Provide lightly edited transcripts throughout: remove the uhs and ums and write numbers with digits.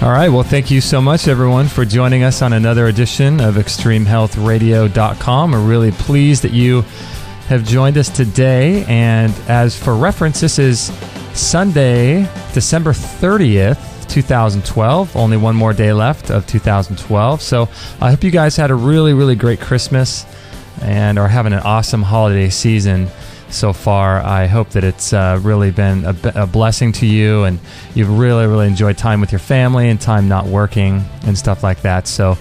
All right. Well, thank you so much, everyone, for joining us on another edition of ExtremeHealthRadio.com. We're really pleased that you have joined us today. And as for reference, this is Sunday, December 30th, 2012. Only one more day left of 2012. So I hope you guys had a really, really great Christmas and are having an awesome holiday season so far. I hope that it's really been a blessing to you, and you've really, really enjoyed time with your family and time not working and stuff like that. So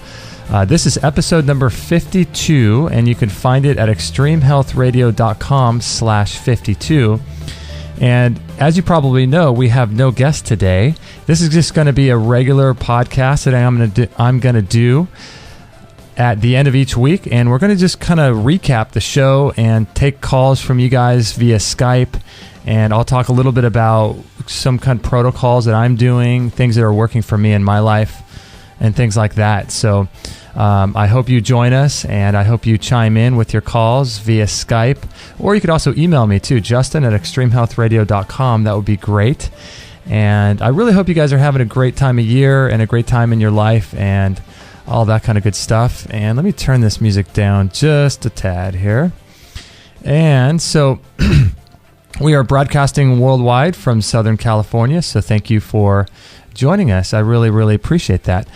this is episode number 52, and you can find it at extremehealthradio.com/52. And as you probably know, we have no guest today. This is just going to be a regular podcast that I'm going to do at the end of each week, and we're going to just kind of recap the show and take calls from you guys via Skype, and I'll talk a little bit about some kind of protocols that I'm doing, things that are working for me in my life, and things like that. So I hope you join us, and I hope you chime in with your calls via Skype, or you could also email me too, Justin@extremehealthradio.com. That would be great. And I really hope you guys are having a great time of year and a great time in your life and all that kind of good stuff. And let me turn this music down just a tad here. And so we are broadcasting worldwide from Southern California, so thank you for joining us. I really, really appreciate that.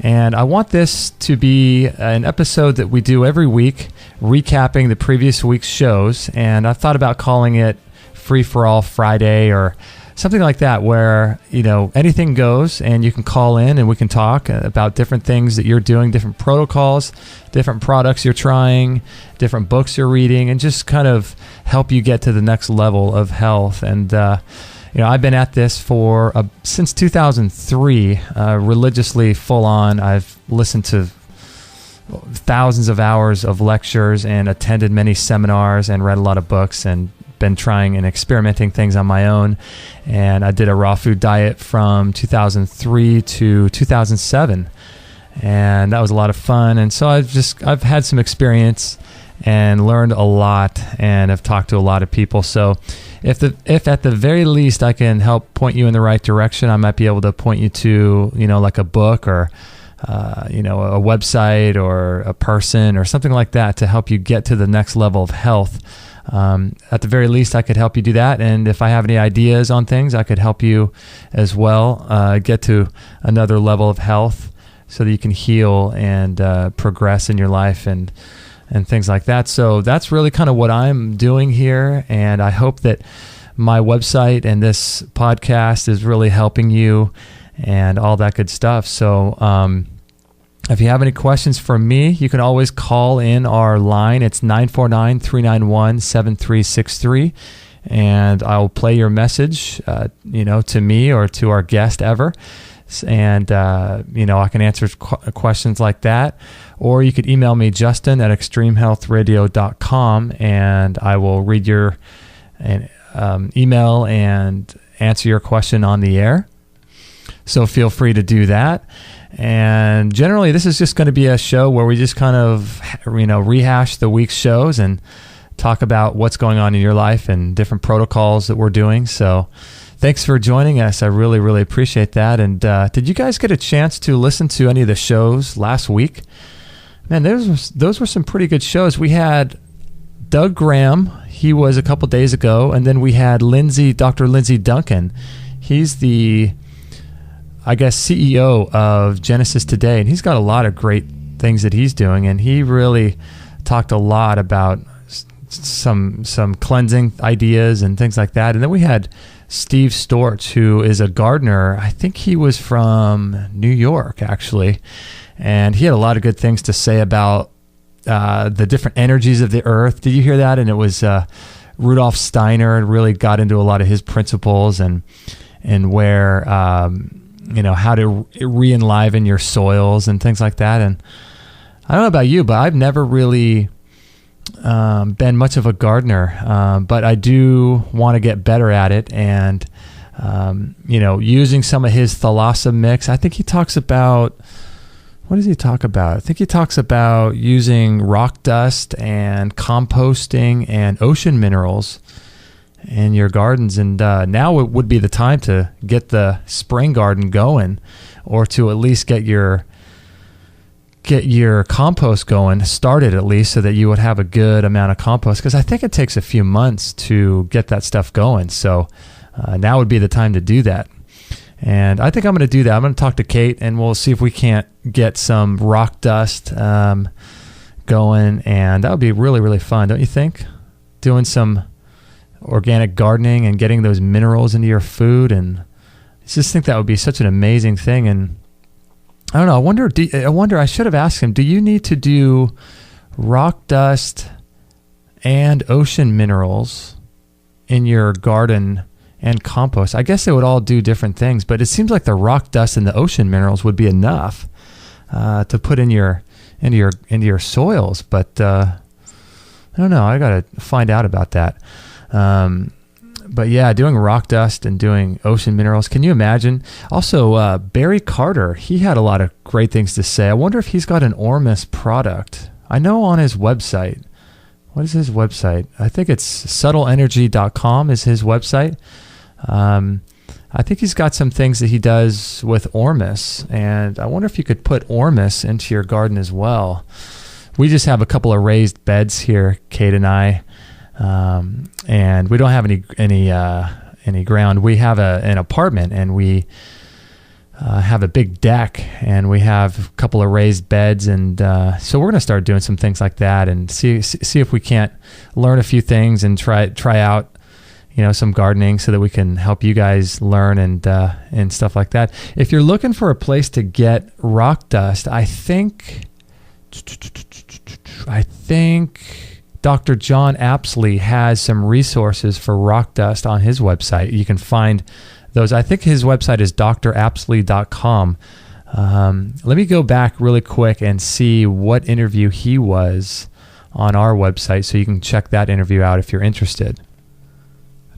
And I want this to be an episode that we do every week, recapping the previous week's shows. And I've thought about calling it Free for All Friday or something like that, where, you know, anything goes and you can call in and we can talk about different things that you're doing, different protocols, different products you're trying, different books you're reading, and just kind of help you get to the next level of health. And, you know, I've been at this for since 2003, religiously full on. I've listened to thousands of hours of lectures and attended many seminars and read a lot of books and been trying and experimenting things on my own. And I did a raw food diet from 2003 to 2007, and that was a lot of fun. And so I've had some experience and learned a lot, and I've talked to a lot of people. So if at the very least I can help point you in the right direction, I might be able to point you to, you know, like a book or you know, a website or a person or something like that to help you get to the next level of health. At the very least, I could help you do that. And if I have any ideas on things, I could help you as well get to another level of health so that you can heal and progress in your life and things like that. So that's really kind of what I'm doing here. And I hope that my website and this podcast is really helping you and all that good stuff. So if you have any questions for me, you can always call in our line. It's 949-391-7363, and I'll play your message, you know, to me or to our guest ever. And, you know, I can answer questions like that. Or you could email me, Justin@extremehealthradio.com, and I will read your email and answer your question on the air. So feel free to do that. And generally, this is just going to be a show where we just kind of, you know, rehash the week's shows and talk about what's going on in your life and different protocols that we're doing. So thanks for joining us. I really, really appreciate that. And did you guys get a chance to listen to any of the shows last week? Man, those were some pretty good shows. We had Doug Graham. He was a couple days ago. And then we had Dr. Lindsay Duncan. He's the, I guess, CEO of Genesis Today, and he's got a lot of great things that he's doing, and he really talked a lot about some cleansing ideas and things like that. And then we had Steve Storch, who is a gardener. I think he was from New York, actually, and he had a lot of good things to say about the different energies of the earth. Did you hear that? And it was Rudolf Steiner really got into a lot of his principles and where you know, how to re-enliven your soils and things like that. And I don't know about you, but I've never really been much of a gardener, but I do want to get better at it. And, you know, using some of his thalassa mix, I think he talks about, what does he talk about? I think he talks about using rock dust and composting and ocean minerals in your gardens. And now it would be the time to get the spring garden going or to at least get your compost going, started at least, so that you would have a good amount of compost, because I think it takes a few months to get that stuff going. So now would be the time to do that. And I think I'm going to do that. I'm going to talk to Kate, and we'll see if we can't get some rock dust going, and that would be really, really fun, don't you think? Doing some organic gardening and getting those minerals into your food, and I just think that would be such an amazing thing. And I don't know, I wonder, I should have asked him, do you need to do rock dust and ocean minerals in your garden and compost? I guess they would all do different things, but it seems like the rock dust and the ocean minerals would be enough to put into your soils. But I don't know, I got to find out about that. But yeah, doing rock dust and doing ocean minerals. Can you imagine? Also, Barry Carter, he had a lot of great things to say. I wonder if he's got an Ormus product. I know on his website. What is his website? I think it's subtleenergy.com is his website. I think he's got some things that he does with Ormus, and I wonder if you could put Ormus into your garden as well. We just have a couple of raised beds here, Kate and I. And we don't have any ground. We have an apartment, and we have a big deck, and we have a couple of raised beds, and so we're going to start doing some things like that, and see if we can't learn a few things and try out some gardening, so that we can help you guys learn and stuff like that. If you're looking for a place to get rock dust, I think Dr. John Apsley has some resources for rock dust on his website. You can find those. I think his website is drapsley.com. Let me go back really quick and see what interview he was on our website, so you can check that interview out if you're interested.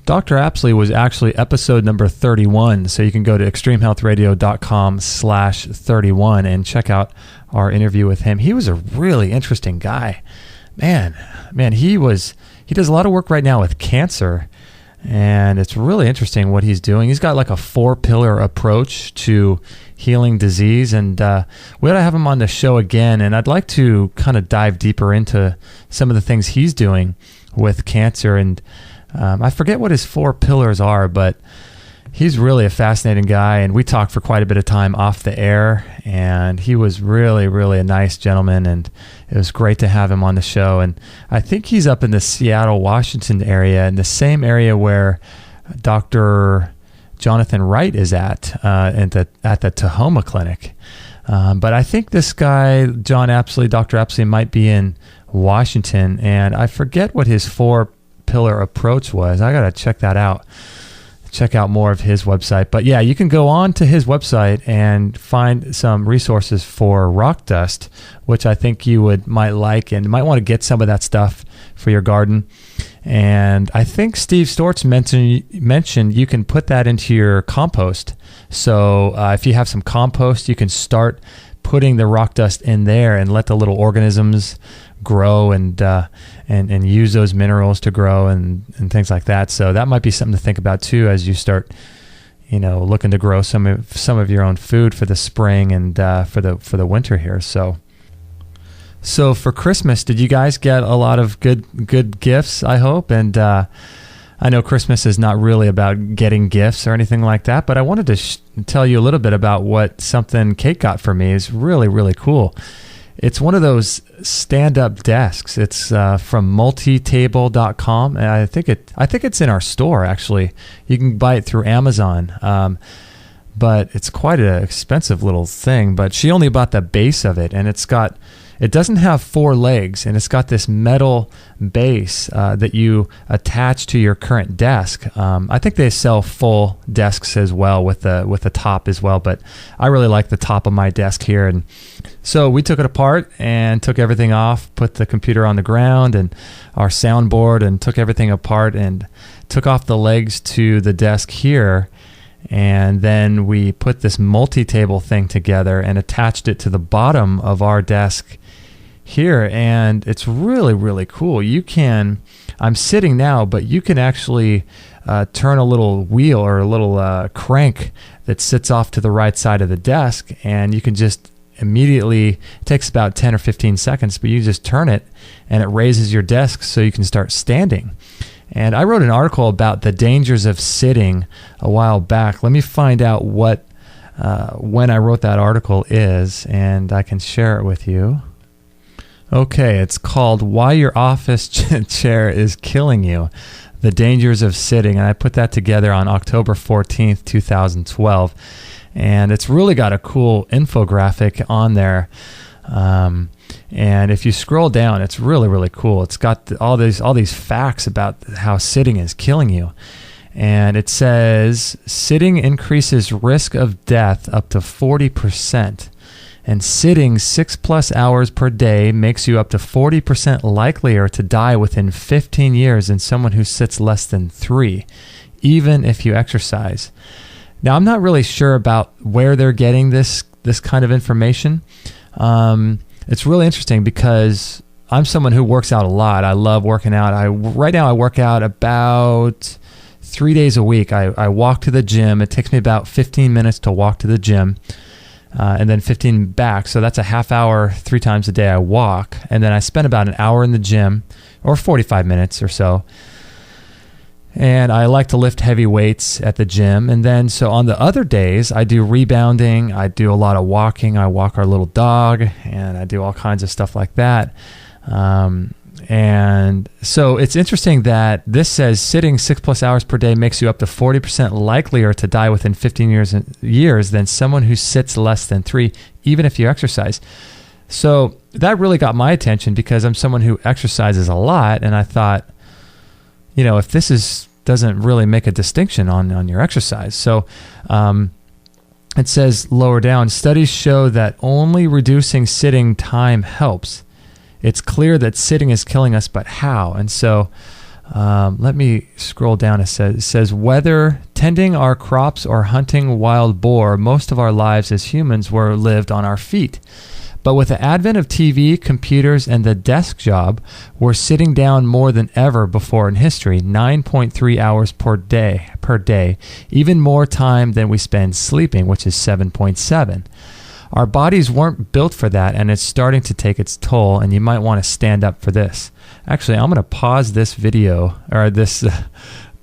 Dr. Apsley was actually episode number 31, so you can go to extremehealthradio.com/31 and check out our interview with him. He was a really interesting guy. Man, he does a lot of work right now with cancer, and it's really interesting what he's doing. He's got like a 4-pillar approach to healing disease, and we ought to have him on the show again, and I'd like to kind of dive deeper into some of the things he's doing with cancer. And I forget what his 4 pillars are, but he's really a fascinating guy, and we talked for quite a bit of time off the air, and he was really, really a nice gentleman, and it was great to have him on the show. And I think he's up in the Seattle, Washington area, in the same area where Dr. Jonathan Wright is at the Tahoma Clinic. But I think this guy, John Apsley, Dr. Apsley, might be in Washington, and I forget what his 4-pillar approach was. I got to check that out. Check out more of his website. But yeah, you can go on to his website and find some resources for rock dust, which I think you might like, and might want to get some of that stuff for your garden. And I think Steve Stortz mentioned you can put that into your compost. So if you have some compost, you can start putting the rock dust in there and let the little organisms grow and use those minerals to grow and things like that. So that might be something to think about too, as you start, looking to grow some of your own food for the spring and for the winter here. So for Christmas, did you guys get a lot of good gifts, I hope? And I know Christmas is not really about getting gifts or anything like that, but I wanted to tell you a little bit about what something Kate got for me. Is really, really cool. It's one of those stand-up desks. It's from multitable.com, and I think it's in our store, actually. You can buy it through Amazon, but it's quite an expensive little thing. But she only bought the base of it, and it doesn't have 4 legs, and it's got this metal base that you attach to your current desk. I think they sell full desks as well with the top as well, but I really like the top of my desk here. And so we took it apart and took everything off, put the computer on the ground and our soundboard, and took everything apart and took off the legs to the desk here. And then we put this multi-table thing together and attached it to the bottom of our desk here, and it's really, really cool. I'm sitting now, but you can actually turn a little wheel or a little crank that sits off to the right side of the desk, and you can just immediately, it takes about 10 or 15 seconds, but you just turn it and it raises your desk so you can start standing. And I wrote an article about the dangers of sitting a while back. Let me find out what when I wrote that article is, and I can share it with you. Okay, it's called Why Your Office Chair is Killing You, The Dangers of Sitting. And I put that together on October 14th, 2012. And it's really got a cool infographic on there. And if you scroll down, it's really, really cool. It's got all these facts about how sitting is killing you. And it says, sitting increases risk of death up to 40%. And sitting 6+ hours per day makes you up to 40% likelier to die within 15 years than someone who sits less than 3, even if you exercise. Now, I'm not really sure about where they're getting this kind of information. It's really interesting because I'm someone who works out a lot. I love working out. Right now I work out about 3 days a week. I walk to the gym. It takes me about 15 minutes to walk to the gym. And then 15 back. So that's a half hour, 3 times a day I walk. And then I spend about an hour in the gym, or 45 minutes or so. And I like to lift heavy weights at the gym. And then so on the other days, I do rebounding. I do a lot of walking. I walk our little dog, and I do all kinds of stuff like that. And so it's interesting that this says sitting 6+ hours per day makes you up to 40% likelier to die within 15 years than someone who sits less than 3, even if you exercise. So that really got my attention because I'm someone who exercises a lot, and I thought, if this doesn't really make a distinction on your exercise. So it says lower down, studies show that only reducing sitting time helps. It's clear that sitting is killing us, but how? And so let me scroll down. It says, whether tending our crops or hunting wild boar, most of our lives as humans were lived on our feet. But with the advent of TV, computers, and the desk job, we're sitting down more than ever before in history, 9.3 hours per day, even more time than we spend sleeping, which is 7.7. Our bodies weren't built for that, and it's starting to take its toll, and you might want to stand up for this. Actually, I'm going to pause this video, or this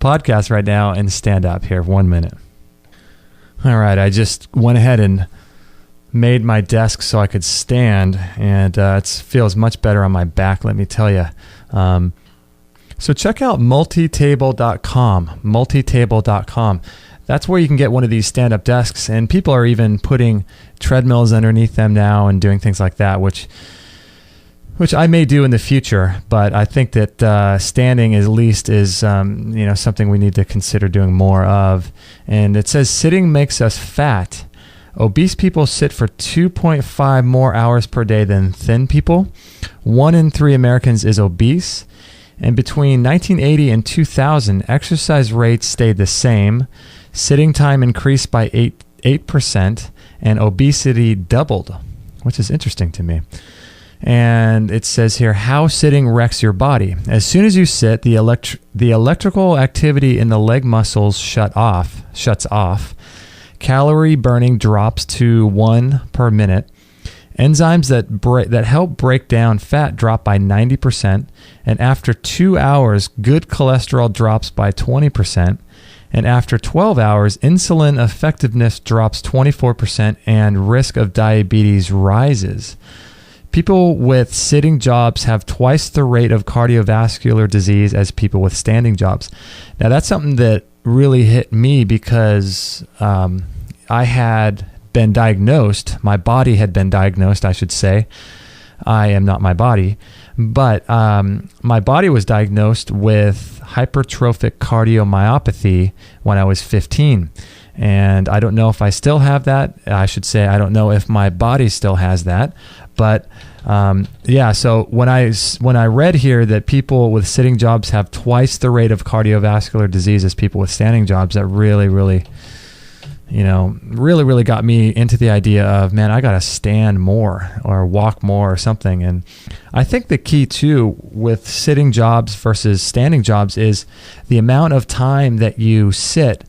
podcast right now, and stand up here 1 minute. All right, I just went ahead and made my desk so I could stand, and it feels much better on my back, let me tell you. So check out multitable.com, multitable.com. That's where you can get one of these stand-up desks, and people are even putting treadmills underneath them now and doing things like that, which I may do in the future. But I think that standing at least is something we need to consider doing more of. And it says sitting makes us fat. Obese people sit for 2.5 more hours per day than thin people. 1 in 3 Americans is obese. And between 1980 and 2000, exercise rates stayed the same. Sitting time increased by 8%, and obesity doubled, which is interesting to me. And it says here, how sitting wrecks your body. As soon as you sit, the electrical activity in the leg muscles shuts off. Calorie burning drops to 1 per minute. Enzymes that help break down fat drop by 90%. And after 2 hours, good cholesterol drops by 20%. And after 12 hours, insulin effectiveness drops 24% and risk of diabetes rises. People with sitting jobs have twice the rate of cardiovascular disease as people with standing jobs. Now, that's something that really hit me because I had been diagnosed. My body had been diagnosed, I should say. I am not my body. But my body was diagnosed with hypertrophic cardiomyopathy when I was 15. And I don't know if I still have that. I should say I don't know if my body still has that. But so when I read here that people with sitting jobs have twice the rate of cardiovascular disease as people with standing jobs, that really, really really, really got me into the idea of, man, I got to stand more or walk more or something. And I think the key too with sitting jobs versus standing jobs is the amount of time that you sit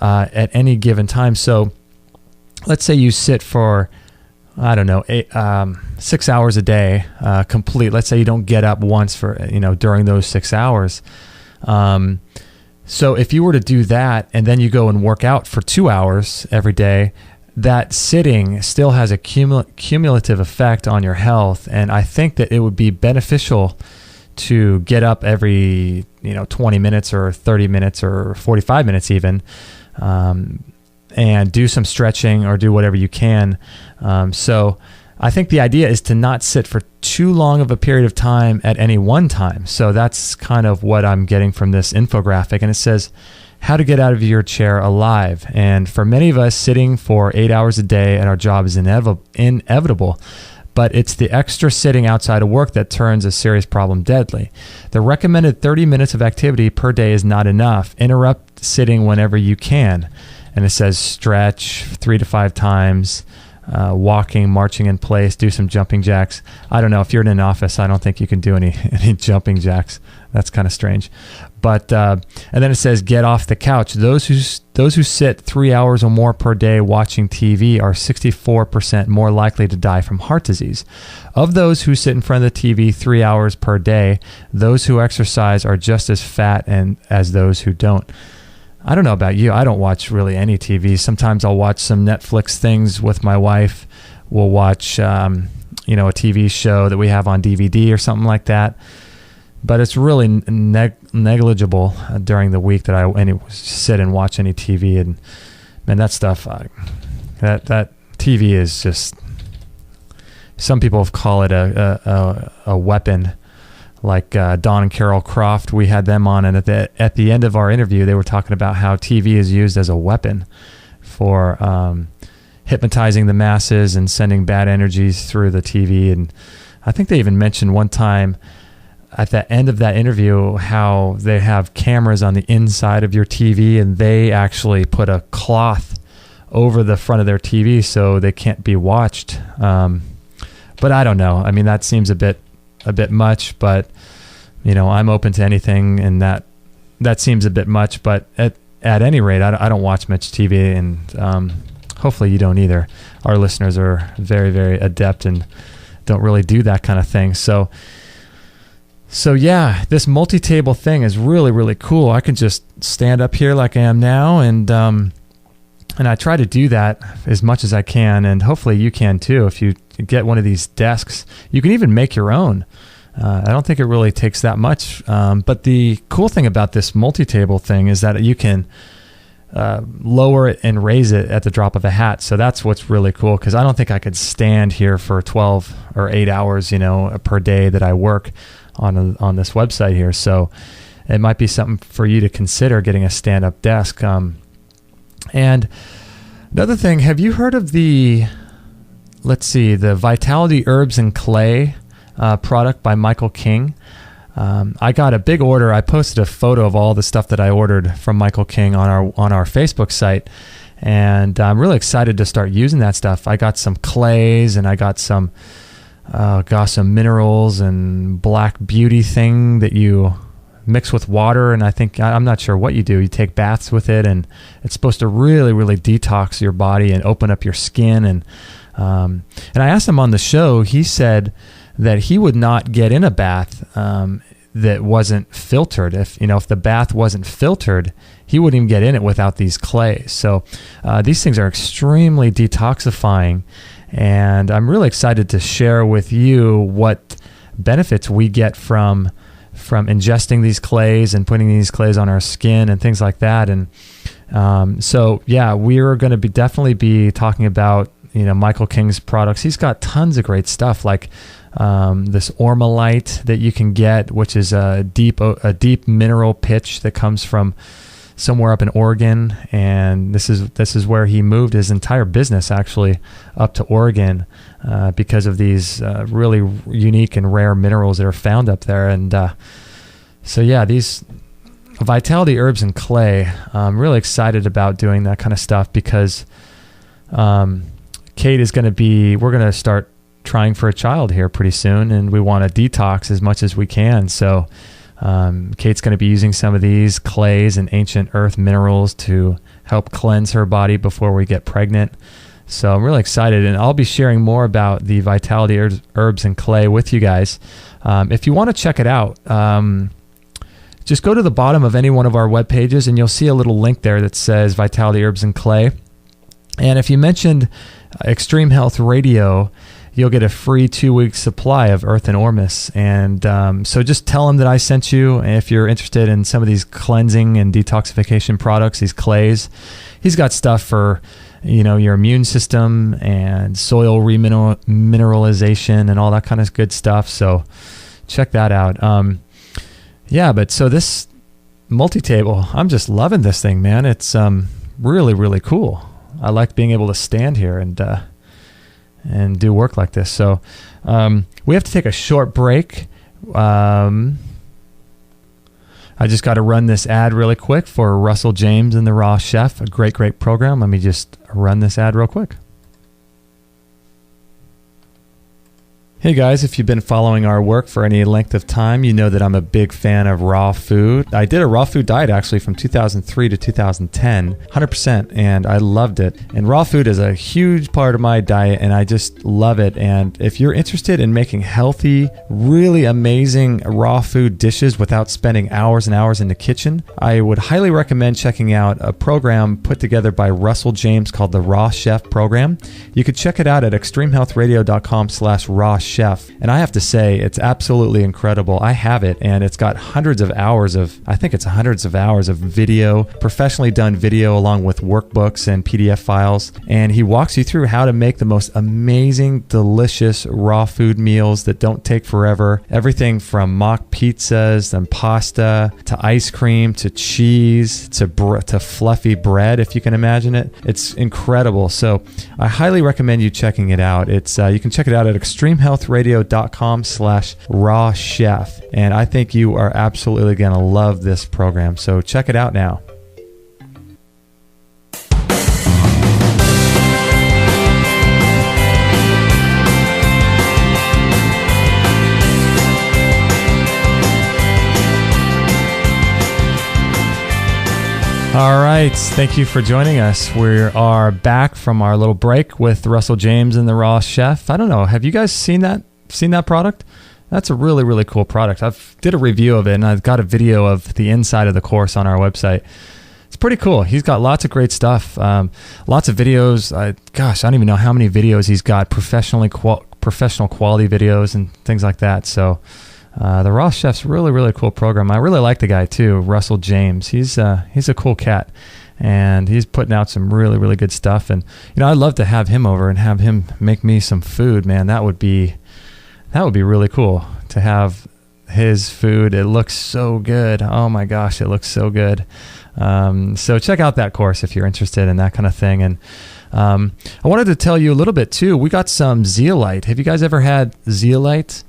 at any given time. So let's say you sit for, I don't know, 6 hours a day, complete. Let's say you don't get up once for, during those 6 hours. So if you were to do that and then you go and work out for 2 hours every day, that sitting still has a cumulative effect on your health. And I think that it would be beneficial to get up every, 20 minutes or 30 minutes or 45 minutes even, and do some stretching or do whatever you can. So I think the idea is to not sit for too long of a period of time at any one time. So that's kind of what I'm getting from this infographic. And it says how to get out of your chair alive. And for many of us, sitting for 8 hours a day at our job is inevitable. But it's the extra sitting outside of work that turns a serious problem deadly. The recommended 30 minutes of activity per day is not enough. Interrupt sitting whenever you can. And it says stretch 3 to 5 times, walking, marching in place, do some jumping jacks. I don't know, if you're in an office, I don't think you can do any jumping jacks. That's kind of strange. But and then it says get off the couch. Those who sit 3 hours or more per day watching TV are 64% more likely to die from heart disease. Of those who sit in front of the TV 3 hours per day, those who exercise are just as fat as those who don't. I don't know about you. I don't watch really any TV. Sometimes I'll watch some Netflix things with my wife. We'll watch, a TV show that we have on DVD or something like that. But it's really negligible during the week that I sit and watch any TV. And man, that stuff, that TV is just. Some people call it a weapon. Like Don and Carol Croft, we had them on, and at the end of our interview, they were talking about how TV is used as a weapon for hypnotizing the masses and sending bad energies through the TV. And I think they even mentioned one time at the end of that interview how they have cameras on the inside of your TV, and they actually put a cloth over the front of their TV so they can't be watched. But I don't know. I mean, that seems a bit much, but I'm open to anything, and that seems a bit much. But at any rate, I don't watch much TV, and hopefully you don't either. Our listeners are very, very adept and don't really do that kind of thing. So yeah, this multi-table thing is really, really cool. I can just stand up here like I am now, and I try to do that as much as I can, and hopefully you can too. If you get one of these desks, you can even make your own. I don't think it really takes that much. But the cool thing about this multi-table thing is that you can lower it and raise it at the drop of a hat. So that's what's really cool, because I don't think I could stand here for 12 or 8 hours, per day that I work on this website here. So it might be something for you to consider, getting a stand-up desk. And another thing, have you heard of the Vitality Herbs and Clay product by Michael King? I got a big order. I posted a photo of all the stuff that I ordered from Michael King on our Facebook site, and I'm really excited to start using that stuff. I got some clays, and I got some minerals and black beauty thing that you mix with water, and I'm not sure what you do. You take baths with it, and it's supposed to really, really detox your body and open up your skin. And I asked him on the show. He said that he would not get in a bath that wasn't filtered. If the bath wasn't filtered, he wouldn't even get in it without these clays. So these things are extremely detoxifying, and I'm really excited to share with you what benefits we get from ingesting these clays and putting these clays on our skin and things like that. And so yeah, we're going to definitely be talking about Michael King's products. He's got tons of great stuff, like this Ormalite that you can get, which is a deep mineral pitch that comes from somewhere up in Oregon, and this is where he moved his entire business actually up to Oregon because of these really unique and rare minerals that are found up there. And so yeah, these Vitality Herbs and Clay. I'm really excited about doing that kind of stuff because Kate is we're going to start trying for a child here pretty soon, and we want to detox as much as we can. So Kate's going to be using some of these clays and ancient earth minerals to help cleanse her body before we get pregnant. So I'm really excited, and I'll be sharing more about the Vitality Herbs and Clay with you guys. If you want to check it out, just go to the bottom of any one of our web pages, and you'll see a little link there that says Vitality Herbs and Clay. And if you mentioned Extreme Health Radio, you'll get a free 2-week supply of Earth and Ormus. And so just tell them that I sent you. If you're interested in some of these cleansing and detoxification products, these clays, he's got stuff for your immune system and soil remineralization and all that kind of good stuff. So check that out. But so this multi-table, I'm just loving this thing, man. It's really, really cool. I like being able to stand here and do work like this. So we have to take a short break. I just got to run this ad really quick for Russell James and the Raw Chef, a great, great program. Let me just run this ad real quick. Hey guys, if you've been following our work for any length of time, you know that I'm a big fan of raw food. I did a raw food diet actually from 2003 to 2010, 100%, and I loved it. And raw food is a huge part of my diet, and I just love it. And if you're interested in making healthy, really amazing raw food dishes without spending hours and hours in the kitchen, I would highly recommend checking out a program put together by Russell James called the Raw Chef Program. You could check it out at extremehealthradio.com/raw chef, and I have to say it's absolutely incredible. I have it, and it's got hundreds of hours of video, professionally done video, along with workbooks and PDF files, and he walks you through how to make the most amazing, delicious raw food meals that don't take forever. Everything from mock pizzas and pasta to ice cream to cheese to fluffy bread, if you can imagine it. It's incredible. So I highly recommend you checking it out. It's you can check it out at extremehealthradio.com/raw chef. And I think you are absolutely going to love this program. So check it out now. All right. Thank you for joining us. We are back from our little break with Russell James and the Raw Chef. I don't know. Have you guys seen that product? That's a really, really cool product. I've did a review of it, and I've got a video of the inside of the course on our website. It's pretty cool. He's got lots of great stuff. Lots of videos. I don't even know how many videos he's got, professional quality videos and things like that. So the Raw Chef's really, really cool program. I really like the guy too, Russell James. He's a cool cat, and he's putting out some really, really good stuff. And I'd love to have him over and have him make me some food. Man, that would be really cool to have his food. It looks so good. Oh my gosh, it looks so good. So check out that course if you're interested in that kind of thing. And I wanted to tell you a little bit too. We got some zeolite. Have you guys ever had zeolite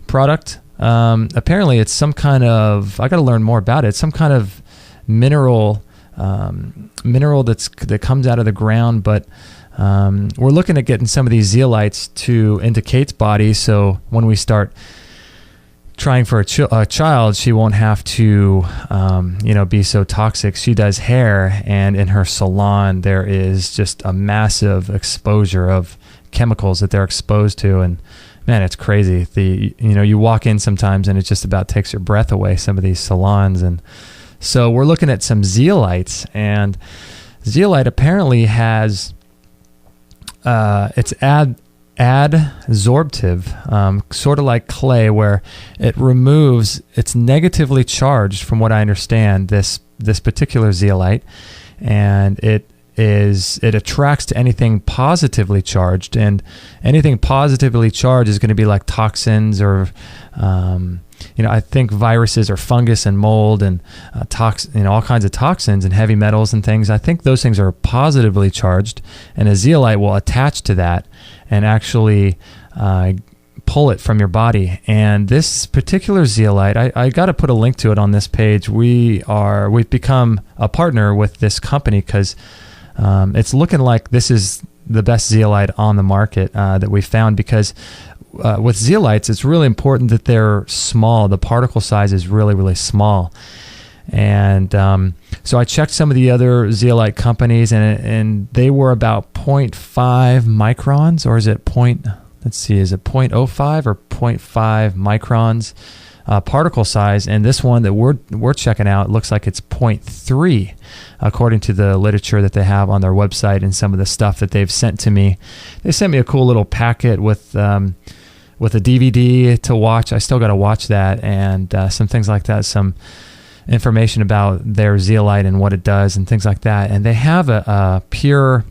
product? Apparently it's some kind of, I got to learn more about it. It's some kind of mineral that comes out of the ground, but we're looking at getting some of these zeolites into Kate's body, so when we start trying for a child, she won't have to be so toxic. She does hair, and in her salon there is just a massive exposure of chemicals that they're exposed to, and man, it's crazy. You walk in sometimes and it just about takes your breath away, some of these salons. And so we're looking at some zeolites, and zeolite apparently has it's adsorptive, sort of like clay, where it removes, it's negatively charged from what I understand, this particular zeolite, and it attracts to anything positively charged, and anything positively charged is going to be like toxins or I think viruses or fungus and mold and all kinds of toxins and heavy metals and things. I think those things are positively charged, and a zeolite will attach to that and actually pull it from your body. And this particular zeolite, I got to put a link to it on this page. We've become a partner with this company because it's looking like this is the best zeolite on the market that we found, because with zeolites, it's really important that they're small. The particle size is really, really small. And so I checked some of the other zeolite companies, and they were about 0.5 microns, or is it is it 0.05 or 0.5 microns particle size? And this one that we're checking out looks like it's 0.3, according to the literature that they have on their website and some of the stuff that they've sent to me. They sent me a cool little packet with a DVD to watch. I still got to watch that, and some things like that, some information about their zeolite and what it does and things like that. And they have a pure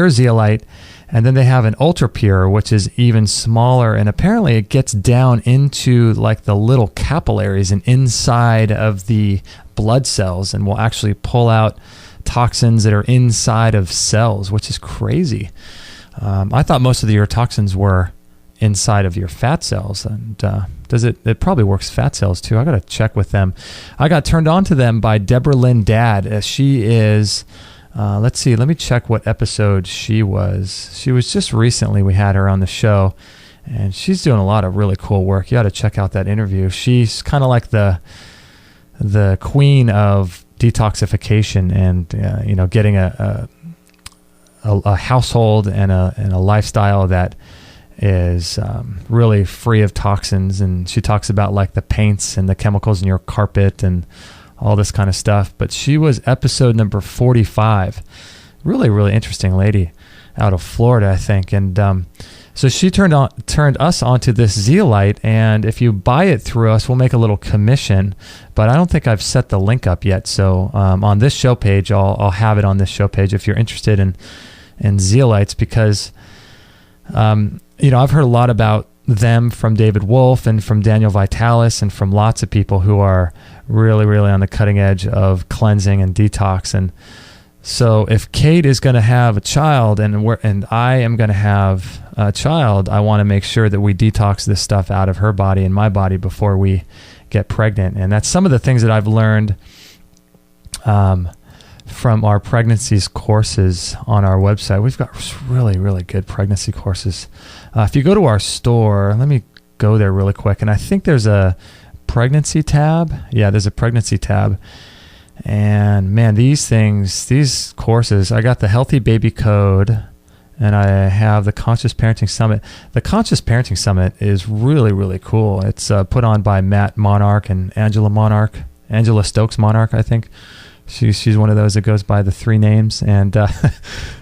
zeolite, and then they have an ultra pure, which is even smaller, and apparently it gets down into like the little capillaries and inside of the blood cells, and will actually pull out toxins that are inside of cells, which is crazy. I thought most of your toxins were inside of your fat cells, and it probably works fat cells too. I got to check with them. I got turned on to them by Deborah Lynn Dad. She is, let's see, let me check what episode she was. She was just recently, we had her on the show, and she's doing a lot of really cool work. You got to check out that interview. She's kind of like the queen of detoxification, and getting a household and a lifestyle that is really free of toxins. And she talks about like the paints and the chemicals in your carpet and all this kind of stuff. But she was episode number 45. Really, really interesting lady out of Florida, I think. And so she turned us onto this zeolite, and if you buy it through us, we'll make a little commission. But I don't think I've set the link up yet. So on this show page, I'll have it on this show page if you're interested in zeolites, because I've heard a lot about them from David Wolf and from Daniel Vitalis and from lots of people who are really, really on the cutting edge of cleansing and detox. And so if Kate is going to have a child and I am going to have a child, I want to make sure that we detox this stuff out of her body and my body before we get pregnant. And that's some of the things that I've learned from our pregnancies courses on our website. We've got really, really good pregnancy courses. If you go to our store, let me go there really quick. And I think there's a pregnancy tab. Yeah, there's a pregnancy tab. And man, these courses, I got the Healthy Baby Code, and I have the Conscious Parenting Summit. The Conscious Parenting Summit is really, really cool. It's put on by Matt Monarch and Angela Stokes Monarch, I think. She's one of those that goes by the three names, and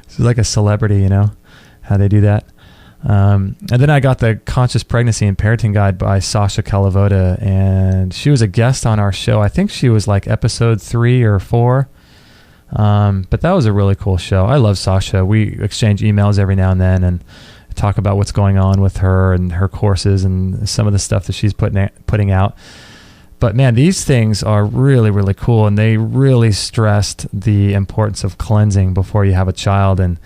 she's like a celebrity, how they do that. And then I got the Conscious Pregnancy and Parenting Guide by Sasha Kalavoda, and she was a guest on our show. I think she was like episode 3 or 4. But that was a really cool show. I love Sasha. We exchange emails every now and then and talk about what's going on with her and her courses and some of the stuff that she's putting out. But man, these things are really, really cool, and they really stressed the importance of cleansing before you have a child, and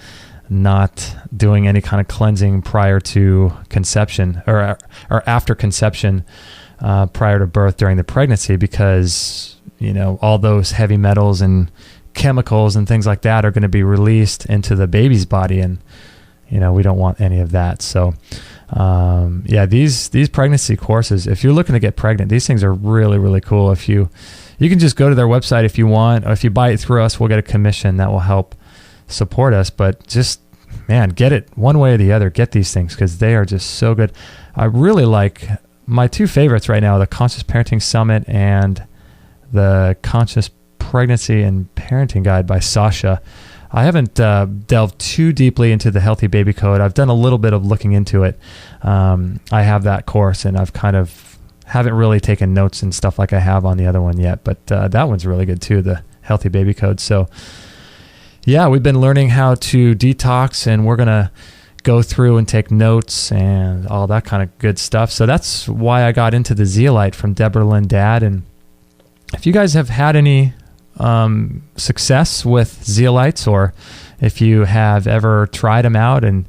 not doing any kind of cleansing prior to conception or after conception, prior to birth during the pregnancy, because all those heavy metals and chemicals and things like that are going to be released into the baby's body, and we don't want any of that. So these pregnancy courses, if you're looking to get pregnant, these things are really, really cool. If you can just go to their website if you want, or if you buy it through us, we'll get a commission that will help support us. But just, man, get it one way or the other. Get these things, because they are just so good. I really like my two favorites right now, the Conscious Parenting Summit and the Conscious Pregnancy and Parenting Guide by Sasha. I haven't delved too deeply into the Healthy Baby Code. I've done a little bit of looking into it. I have that course, and I've kind of haven't really taken notes and stuff like I have on the other one yet. But that one's really good too, the Healthy Baby Code. So yeah, we've been learning how to detox, and we're going to go through and take notes and all that kind of good stuff. So that's why I got into the zeolite from Deborah Lynn Dad. And if you guys have had any success with zeolites, or if you have ever tried them out and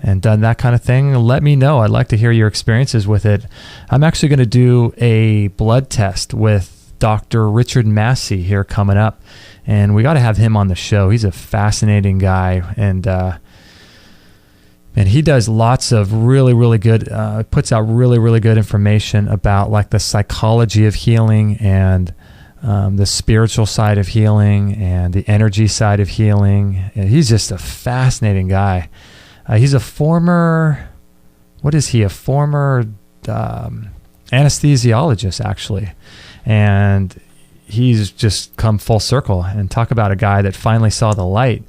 and done that kind of thing, let me know. I'd like to hear your experiences with it. I'm actually going to do a blood test with Dr. Richard Massey here coming up, and we got to have him on the show. He's a fascinating guy, and he does lots of really, really good, puts out really, really good information about like the psychology of healing and the spiritual side of healing and the energy side of healing. And he's just a fascinating guy. He's a former, what is he? A former anesthesiologist, actually. And he's just come full circle, and talk about a guy that finally saw the light.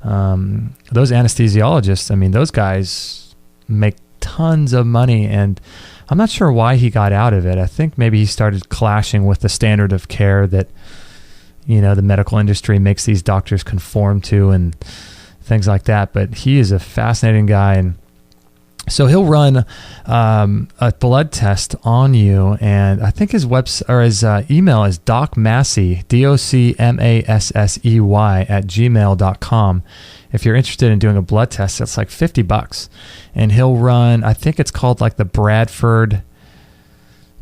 Those anesthesiologists, I mean, those guys make tons of money, and I'm not sure why he got out of it. I think maybe he started clashing with the standard of care that, the medical industry makes these doctors conform to and things like that. But he is a fascinating guy, and so he'll run a blood test on you, and I think his website or his email is docmassey, DOCMASSEY @gmail.com. If you're interested in doing a blood test, that's like $50, and he'll run, I think it's called like the Bradford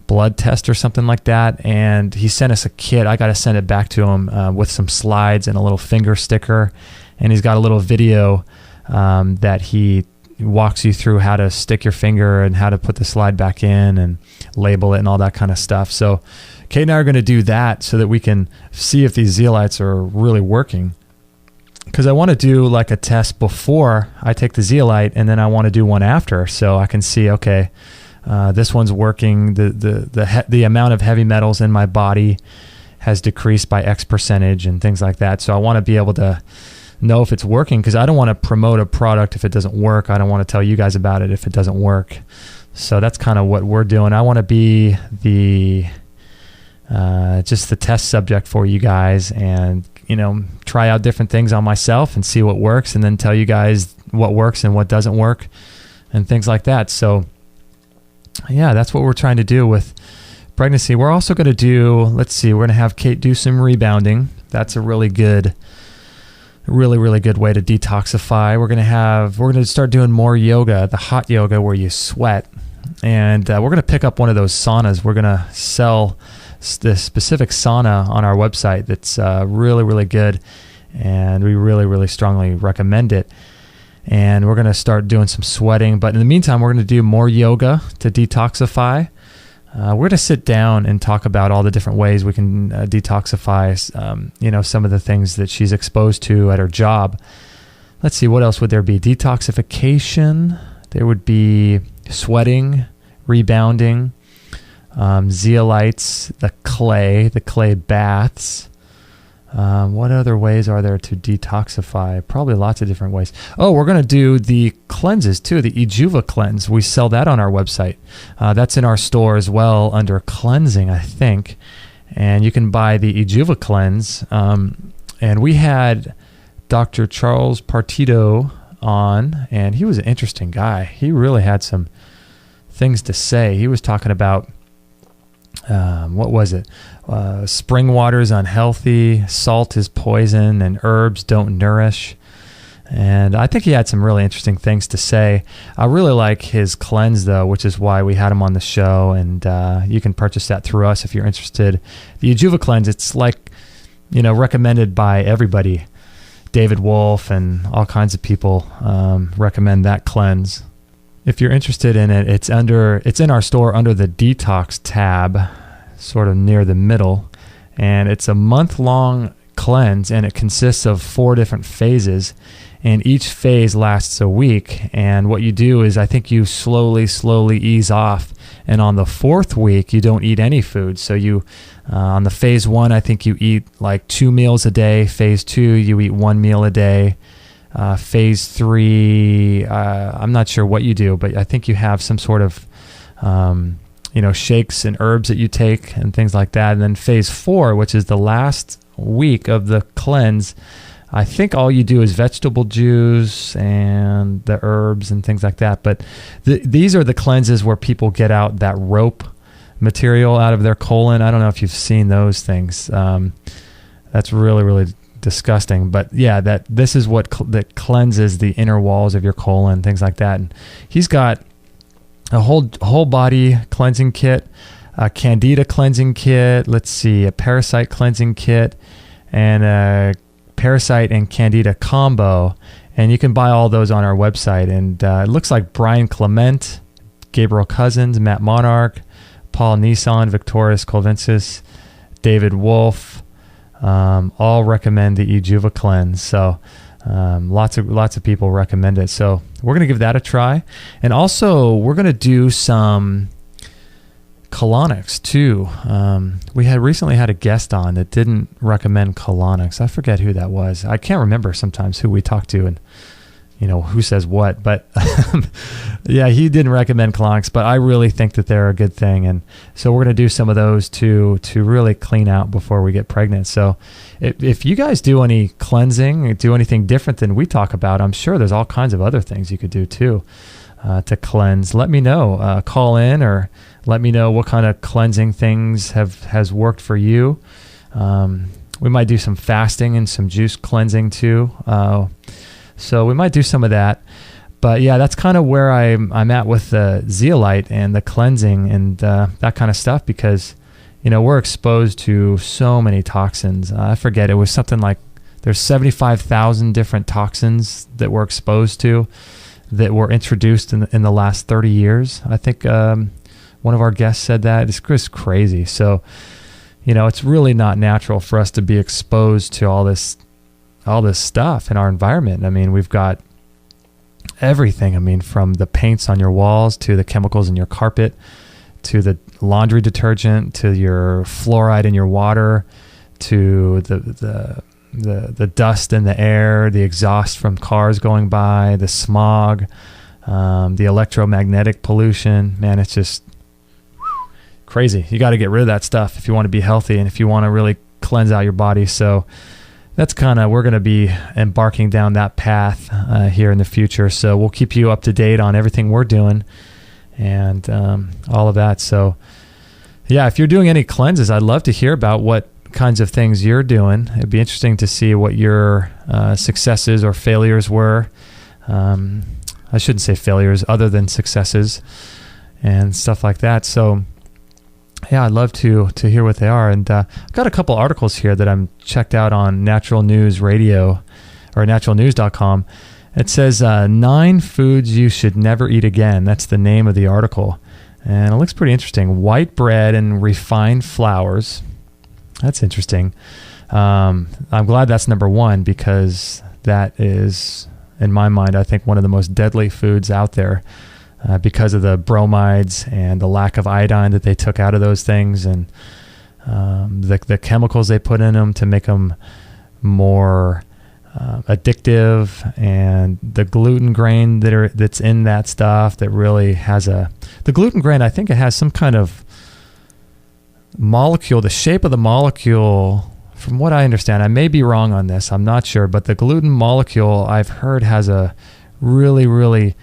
blood test or something like that. And he sent us a kit. I got to send it back to him with some slides and a little finger sticker, and he's got a little video that he walks you through how to stick your finger and how to put the slide back in and label it and all that kind of stuff. So Kate and I are going to do that so that we can see if these zeolites are really working. Because I want to do like a test before I take the zeolite, and then I want to do one after, so I can see, okay, this one's working. The amount of heavy metals in my body has decreased by X percentage and things like that. So I want to be able to know if it's working, because I don't want to promote a product if it doesn't work. I don't want to tell you guys about it if it doesn't work. So that's kind of what we're doing. I want to be just the test subject for you guys, and try out different things on myself and see what works, and then tell you guys what works and what doesn't work and things like that. So yeah, that's what we're trying to do with pregnancy. We're also going to do, we're going to have Kate do some rebounding. That's a really good way to detoxify. We're going to start doing more yoga, the hot yoga where you sweat. And we're going to pick up one of those saunas. We're going to sell this specific sauna on our website that's really, really good. And we really, really strongly recommend it. And we're going to start doing some sweating. But in the meantime, we're going to do more yoga to detoxify. We're going to sit down and talk about all the different ways we can detoxify, some of the things that she's exposed to at her job. Let's see, what else would there be? Detoxification. There would be sweating, rebounding, zeolites, the clay baths. What other ways are there to detoxify? Probably lots of different ways. Oh, we're going to do the cleanses too, the Ejuva cleanse. We sell that on our website. That's in our store as well under cleansing, I think. And you can buy the Ejuva cleanse. And we had Dr. Charles Partido on, and he was an interesting guy. He really had some things to say. He was talking about what was it? Spring water is unhealthy, salt is poison, and herbs don't nourish. And I think he had some really interesting things to say. I really like his cleanse, though, which is why we had him on the show. And you can purchase that through us if you're interested. The Ejuva cleanse, it's like, recommended by everybody. David Wolf and all kinds of people recommend that cleanse. If you're interested in it, it's in our store under the Detox tab, sort of near the middle, and it's a month-long cleanse, and it consists of 4 different phases, and each phase lasts a week. And what you do is, I think you slowly ease off, and on the 4th week, you don't eat any food. So you, on the phase 1, I think you eat like 2 meals a day. Phase 2, you eat 1 meal a day. Phase 3, I'm not sure what you do, but I think you have some sort of, shakes and herbs that you take and things like that. And then phase 4, which is the last week of the cleanse, I think all you do is vegetable juice and the herbs and things like that. But these are the cleanses where people get out that rope material out of their colon. I don't know if you've seen those things. That's really, really disgusting. But yeah, this is what that cleanses the inner walls of your colon, things like that. And he's got a whole body cleansing kit, a candida cleansing kit, let's see, a parasite cleansing kit, and a parasite and candida combo. And you can buy all those on our website. And it looks like Brian Clement, Gabriel Cousins, Matt Monarch, Paul Nissan, Victorious Colvinsis, David Wolf, all recommend the Ejuva cleanse. So lots of people recommend it. So we're going to give that a try. And also we're going to do some colonics too. We had recently had a guest on that didn't recommend colonics. I forget who that was. I can't remember sometimes who we talked to and who says what, but yeah, he didn't recommend colonics, but I really think that they're a good thing. And so we're going to do some of those to really clean out before we get pregnant. So if you guys do any cleansing, do anything different than we talk about, I'm sure there's all kinds of other things you could do too, to cleanse. Let me know, call in, or let me know what kind of cleansing things has worked for you. We might do some fasting and some juice cleansing too. So we might do some of that. But yeah, that's kind of where I'm at with the zeolite and the cleansing and that kind of stuff, because, we're exposed to so many toxins. I forget, it was something like there's 75,000 different toxins that we're exposed to that were introduced in the last 30 years. I think one of our guests said that. It's just crazy. So, it's really not natural for us to be exposed to all this stuff in our environment. I mean, we've got everything. I mean, from the paints on your walls to the chemicals in your carpet to the laundry detergent to your fluoride in your water to the dust in the air, the exhaust from cars going by, the smog, the electromagnetic pollution. Man, it's just crazy. You got to get rid of that stuff if you want to be healthy and if you want to really cleanse out your body. So that's we're going to be embarking down that path here in the future. So we'll keep you up to date on everything we're doing and all of that. So yeah, if you're doing any cleanses, I'd love to hear about what kinds of things you're doing. It'd be interesting to see what your successes or failures were. I shouldn't say failures, other than successes and stuff like that. So yeah, I'd love to hear what they are. And I've got a couple articles here that I'm checked out on Natural News Radio or naturalnews.com. It says 9 foods you should never eat again. That's the name of the article. And it looks pretty interesting. White bread and refined flours. That's interesting. I'm glad that's number 1, because that is, in my mind, I think one of the most deadly foods out there. Because of the bromides and the lack of iodine that they took out of those things, and the chemicals they put in them to make them more addictive, and the gluten grain that's in that stuff that really has the gluten grain, I think it has some kind of molecule, the shape of the molecule, from what I understand, I may be wrong on this, I'm not sure, but the gluten molecule I've heard has a really, really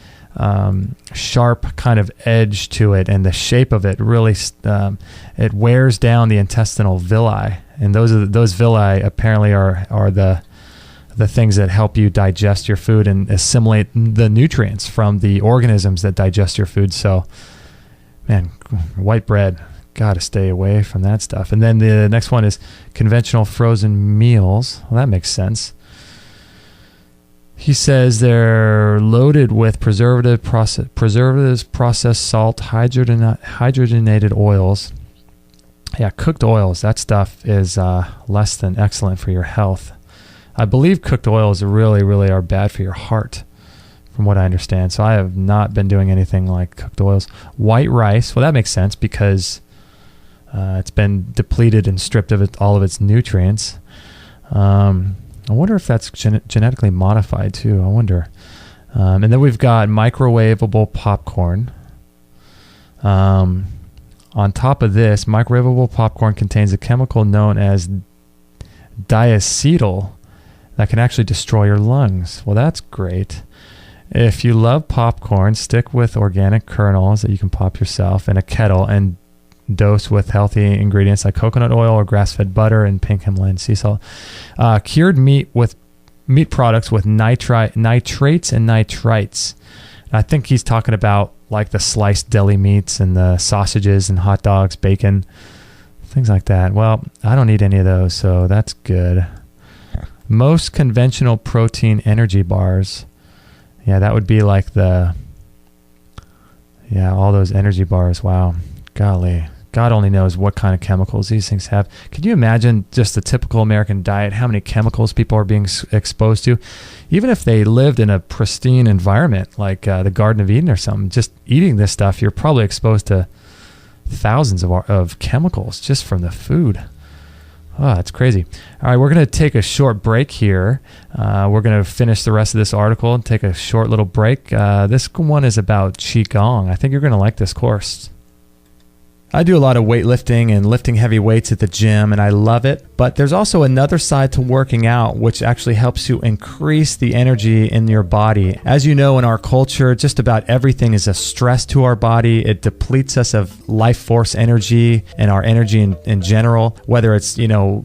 sharp kind of edge to it, and the shape of it really it wears down the intestinal villi, and those villi apparently are the things that help you digest your food and assimilate the nutrients from the organisms that digest your food. So, man, white bread, gotta stay away from that stuff. And then the next one is conventional frozen meals. Well, that makes sense. He says they're loaded with preservatives, processed salt, hydrogenated oils. Yeah, cooked oils. That stuff is less than excellent for your health. I believe cooked oils really, really are bad for your heart, from what I understand. So I have not been doing anything like cooked oils. White rice. Well, that makes sense because it's been depleted and stripped of all of its nutrients. I wonder if that's genetically modified too. I wonder. And then we've got microwavable popcorn. On top of this, microwavable popcorn contains a chemical known as diacetyl that can actually destroy your lungs. Well, that's great. If you love popcorn, stick with organic kernels that you can pop yourself in a kettle and dose with healthy ingredients like coconut oil or grass-fed butter and pink Himalayan sea salt. Cured meat products with nitrates and nitrites. I think he's talking about like the sliced deli meats and the sausages and hot dogs, bacon, things like that. Well, I don't need any of those, so that's good. Most conventional protein energy bars. Yeah, that would be like all those energy bars. Wow. Golly. God only knows what kind of chemicals these things have. Could you imagine just the typical American diet, how many chemicals people are being exposed to? Even if they lived in a pristine environment like the Garden of Eden or something, just eating this stuff, you're probably exposed to thousands of chemicals just from the food. Oh, that's crazy. All right, we're going to take a short break here. We're going to finish the rest of this article and take a short little break. This one is about Qigong. I think you're going to like this course. I do a lot of weightlifting and lifting heavy weights at the gym, and I love it. But there's also another side to working out, which actually helps you increase the energy in your body. As you know, in our culture, just about everything is a stress to our body. It depletes us of life force energy and our energy in general, whether it's,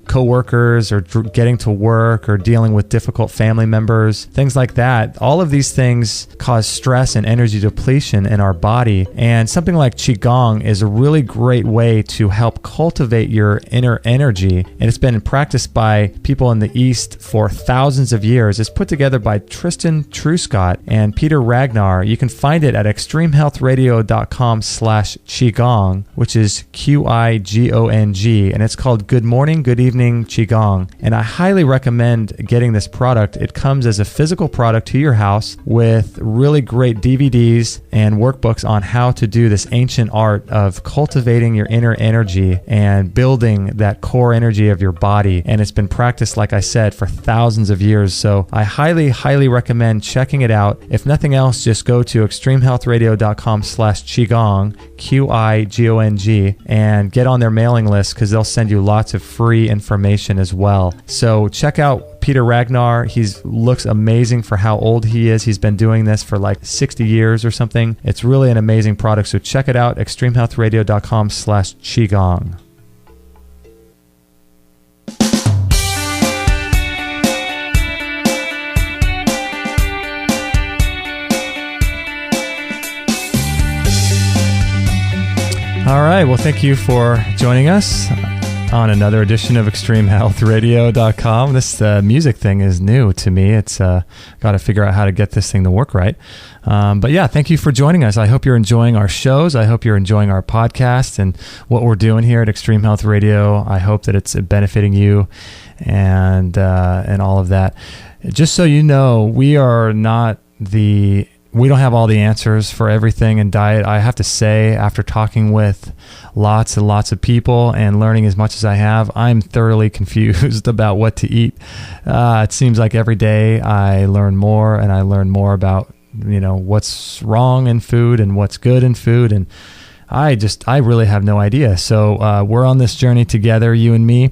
coworkers or getting to work or dealing with difficult family members, things like that. All of these things cause stress and energy depletion in our body. And something like Qigong is a really great way to help cultivate your inner energy, and it's been practiced by people in the East for thousands of years. It's put together by Tristan Truscott and Peter Ragnar. You can find it at extremehealthradio.com/Qigong, which is Qigong, and it's called Good Morning, Good Evening Qigong. And I highly recommend getting this product. It comes as a physical product to your house with really great DVDs and workbooks on how to do this ancient art of cultivating your inner energy and building that core energy of your body. And it's been practiced, like I said, for thousands of years. So I highly, highly recommend checking it out. If nothing else, just go to extremehealthradio.com/Qigong, Qigong, and get on their mailing list because they'll send you lots of free information as well. So check out Peter Ragnar. He looks amazing for how old he is. He's been doing this for like 60 years or something. It's really an amazing product. So check it out, extremehealthradio.com/Qigong. All right. Well, thank you for joining us on another edition of extremehealthradio.com. This music thing is new to me. It's got to figure out how to get this thing to work right. But yeah, thank you for joining us. I hope you're enjoying our shows. I hope you're enjoying our podcast and what we're doing here at Extreme Health Radio. I hope that it's benefiting you and all of that. Just so you know, we don't have all the answers for everything in diet. I have to say, after talking with lots and lots of people and learning as much as I have, I'm thoroughly confused about what to eat. It seems like every day I learn more and I learn more about, what's wrong in food and what's good in food. And I really have no idea. So we're on this journey together, you and me.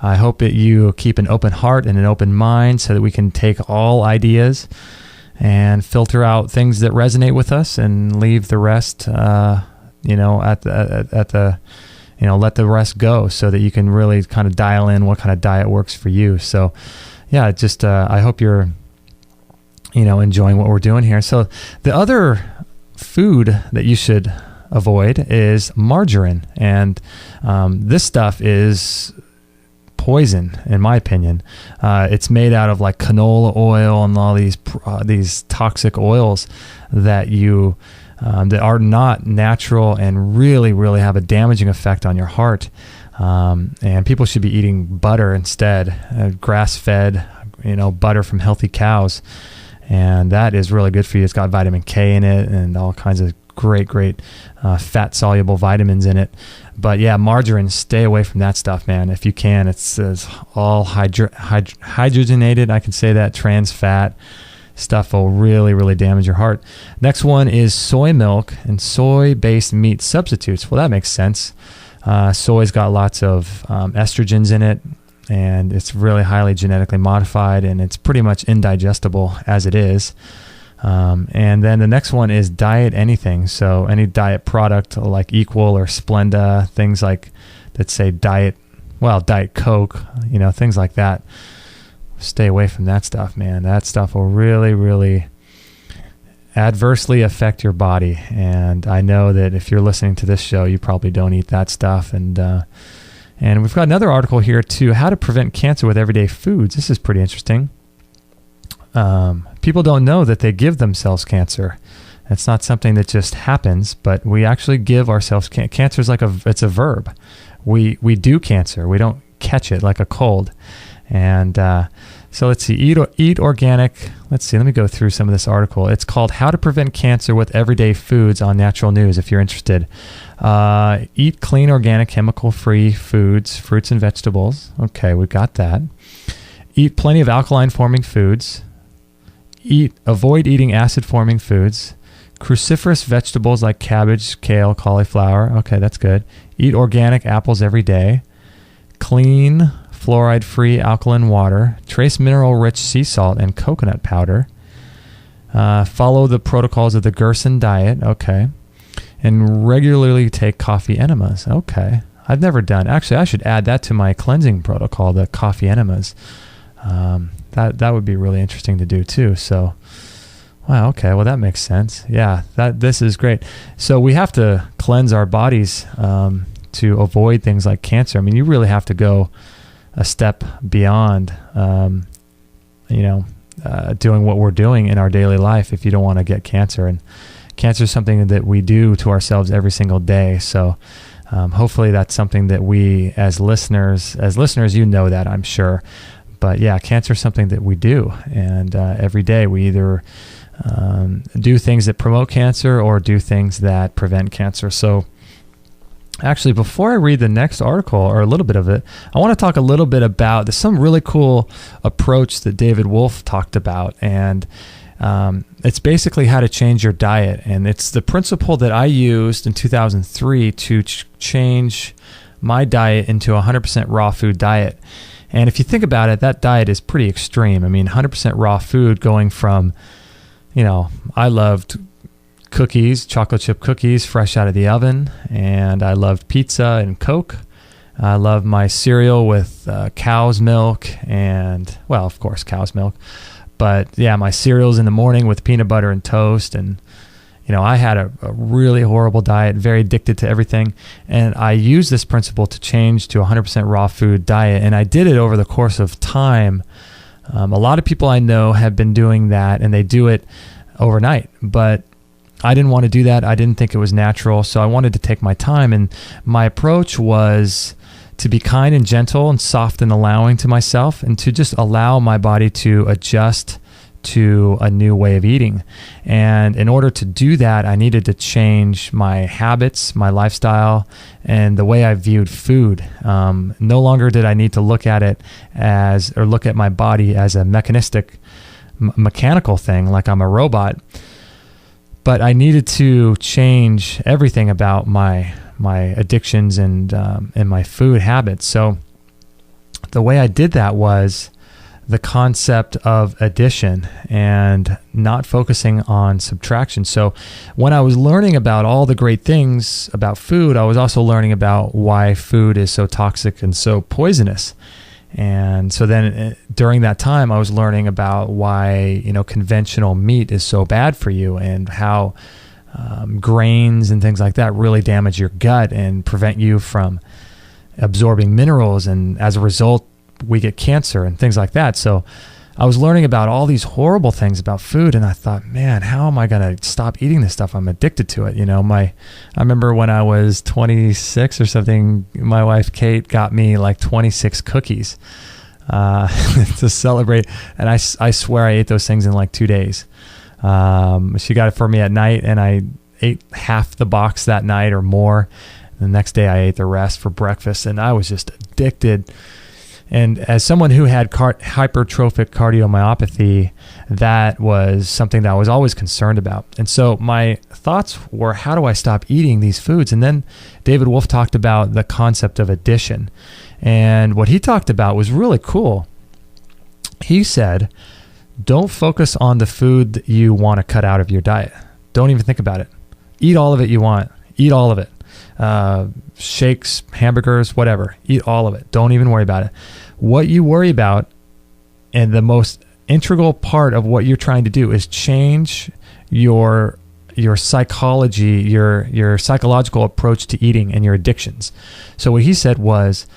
I hope that you keep an open heart and an open mind so that we can take all ideas and filter out things that resonate with us and leave the rest, let the rest go so that you can really kind of dial in what kind of diet works for you. So yeah, I hope you're, enjoying what we're doing here. So the other food that you should avoid is margarine. And this stuff is poison, in my opinion. It's made out of like canola oil and all these toxic oils that that are not natural and really, really have a damaging effect on your heart. And people should be eating butter instead, grass-fed, butter from healthy cows. And that is really good for you. It's got vitamin K in it and all kinds of great fat-soluble vitamins in it. But yeah, margarine, stay away from that stuff, man. If you can, it's all hydrogenated. I can say that. Trans fat stuff will really, really damage your heart. Next one is soy milk and soy-based meat substitutes. Well, that makes sense. Soy's got lots of estrogens in it, and it's really highly genetically modified, and it's pretty much indigestible as it is. And then the next one is diet anything. So any diet product like Equal or Splenda, things like that say Diet Coke, things like that. Stay away from that stuff, man. That stuff will really, really adversely affect your body. And I know that if you're listening to this show, you probably don't eat that stuff. And we've got another article here too, how to prevent cancer with everyday foods. This is pretty interesting. People don't know that they give themselves cancer. It's not something that just happens, but we actually give ourselves cancer. Is it's a verb. We do cancer. We don't catch it like a cold. And so let's see, eat organic. Let's see, let me go through some of this article. It's called How to Prevent Cancer with Everyday Foods on Natural News, if you're interested. Eat clean, organic, chemical-free foods, fruits and vegetables. Okay, we got that. Eat plenty of alkaline-forming foods. Avoid eating acid-forming foods. Cruciferous vegetables like cabbage, kale, cauliflower. Okay, that's good. Eat organic apples every day. Clean, fluoride-free alkaline water. Trace mineral-rich sea salt and coconut powder. Follow the protocols of the Gerson diet. Okay. And regularly take coffee enemas. Okay. I've never done. Actually, I should add that to my cleansing protocol, the coffee enemas. That would be really interesting to do too. So, wow. Okay. Well, that makes sense. Yeah. This is great. So we have to cleanse our bodies to avoid things like cancer. I mean, you really have to go a step beyond, doing what we're doing in our daily life if you don't want to get cancer. And cancer is something that we do to ourselves every single day. So hopefully that's something that we, as listeners, that, I'm sure. But yeah, cancer is something that we do. And every day we either do things that promote cancer or do things that prevent cancer. So actually, before I read the next article, or a little bit of it, I want to talk a little bit about some really cool approach that David Wolfe talked about. And it's basically how to change your diet. And it's the principle that I used in 2003 to change my diet into a 100% raw food diet. And if you think about it, that diet is pretty extreme. I mean, 100% raw food going from, I loved cookies, chocolate chip cookies, fresh out of the oven. And I loved pizza and Coke. I love my cereal with cow's milk and, well, of course, cow's milk. But yeah, my cereals in the morning with peanut butter and toast. And, I had a really horrible diet, very addicted to everything. And I used this principle to change to a 100% raw food diet. And I did it over the course of time. A lot of people I know have been doing that, and they do it overnight. But I didn't want to do that. I didn't think it was natural. So I wanted to take my time. And my approach was to be kind and gentle and soft and allowing to myself, and to just allow my body to adjust to a new way of eating. And in order to do that, I needed to change my habits, my lifestyle, and the way I viewed food. No longer did I need to look at my body as a mechanistic, mechanical thing, like I'm a robot. But I needed to change everything about my addictions and my food habits. So the way I did that was the concept of addition and not focusing on subtraction. So when I was learning about all the great things about food, I was also learning about why food is so toxic and so poisonous. And so then during that time, I was learning about why, conventional meat is so bad for you, and how grains and things like that really damage your gut and prevent you from absorbing minerals. And as a result, we get cancer and things like that. So I was learning about all these horrible things about food, and I thought, man, how am I going to stop eating this stuff? I'm addicted to it. I remember when I was 26 or something, my wife, Kate, got me like 26 cookies to celebrate. And I swear I ate those things in like 2 days. She got it for me at night, and I ate half the box that night or more. The next day I ate the rest for breakfast, and I was just addicted. And as someone who had hypertrophic cardiomyopathy, that was something that I was always concerned about. And so my thoughts were, how do I stop eating these foods? And then David Wolfe talked about the concept of addition. And what he talked about was really cool. He said don't focus on the food that you want to cut out of your diet. Don't even think about it. Eat all of it you want. Eat all of it. Shakes, hamburgers, whatever. Eat all of it. Don't even worry about it. What you worry about, and the most integral part of what you're trying to do, is change your psychology, your psychological approach to eating and your addictions. So what he said was,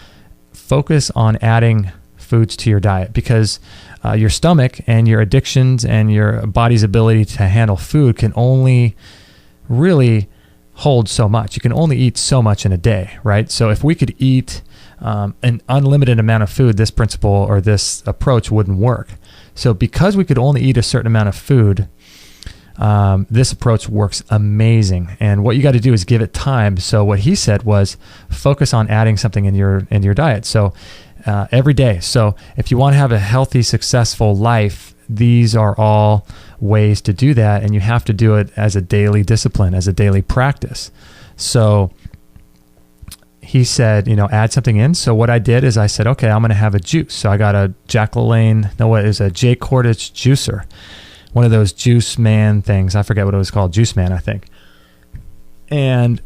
focus on adding foods to your diet, because your stomach and your addictions and your body's ability to handle food can only really hold so much. You can only eat so much in a day, right? So if we could eat an unlimited amount of food, this principle or this approach wouldn't work. So because we could only eat a certain amount of food, this approach works amazing. And what you got to do is give it time. So what he said was, focus on adding something in your diet. So every day. So if you want to have a healthy, successful life, these are all ways to do that. And you have to do it as a daily discipline, as a daily practice. So he said, add something in. So what I did is I said, okay, I'm going to have a juice. So I got a J. Cordich juicer. One of those Juice Man things. I forget what it was called. Juice Man, I think. And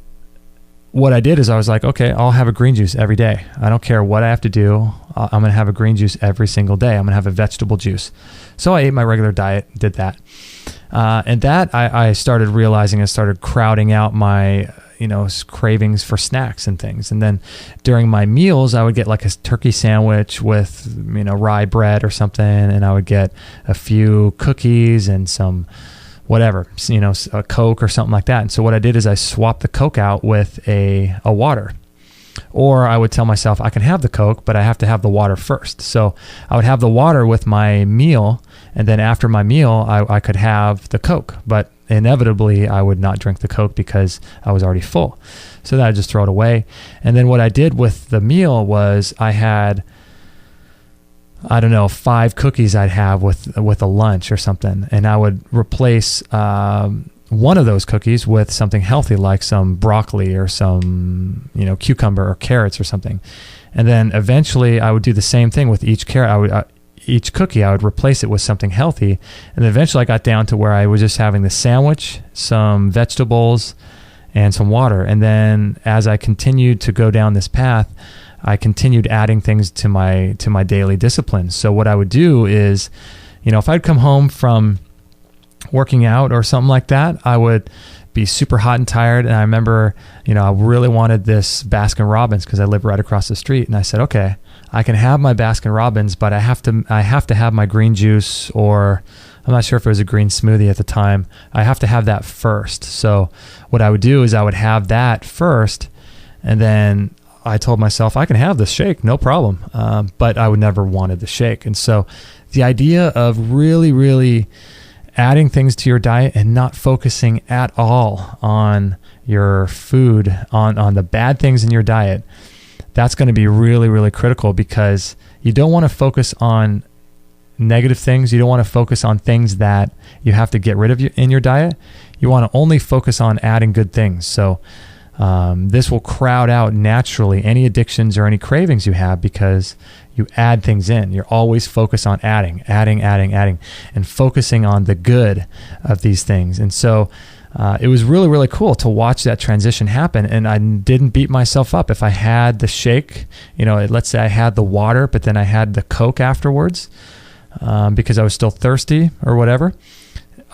what I did is I was like, okay, I'll have a green juice every day. I don't care what I have to do. I'm going to have a green juice every single day. I'm going to have a vegetable juice. So I ate my regular diet, did that. And that I started realizing, I started crowding out my cravings for snacks and things. And then during my meals, I would get like a turkey sandwich with, rye bread or something. And I would get a few cookies and some whatever, a Coke or something like that. And so what I did is I swapped the Coke out with a water. Or I would tell myself, I can have the Coke, but I have to have the water first. So I would have the water with my meal. And then after my meal, I could have the Coke. But inevitably, I would not drink the Coke because I was already full. So then I'd just throw it away. And then what I did with the meal was I had, 5 cookies I'd have with a lunch or something. And I would replace one of those cookies with something healthy, like some broccoli or some, cucumber or carrots or something. And then eventually I would do the same thing with each carrot. Each cookie, I would replace it with something healthy. And then eventually I got down to where I was just having the sandwich, some vegetables, and some water. And then as I continued to go down this path, I continued adding things to my daily discipline. So what I would do is, if I'd come home from working out or something like that, I would be super hot and tired. And I remember, I really wanted this Baskin Robbins because I live right across the street. And I said, okay, I can have my Baskin Robbins, but I have to have my green juice, or I'm not sure if it was a green smoothie at the time. I have to have that first. So what I would do is I would have that first, and then I told myself I can have the shake, no problem. But I would never wanted the shake. And so the idea of really, really adding things to your diet and not focusing at all on your food, on the bad things in your diet, that's going to be really, really critical, because you don't want to focus on negative things. You don't want to focus on things that you have to get rid of in your diet. You want to only focus on adding good things. So this will crowd out naturally any addictions or any cravings you have, because you add things in. You're always focused on adding, and focusing on the good of these things. And so it was really, really cool to watch that transition happen. And I didn't beat myself up. If I had the shake, let's say I had the water, but then I had the Coke afterwards because I was still thirsty or whatever,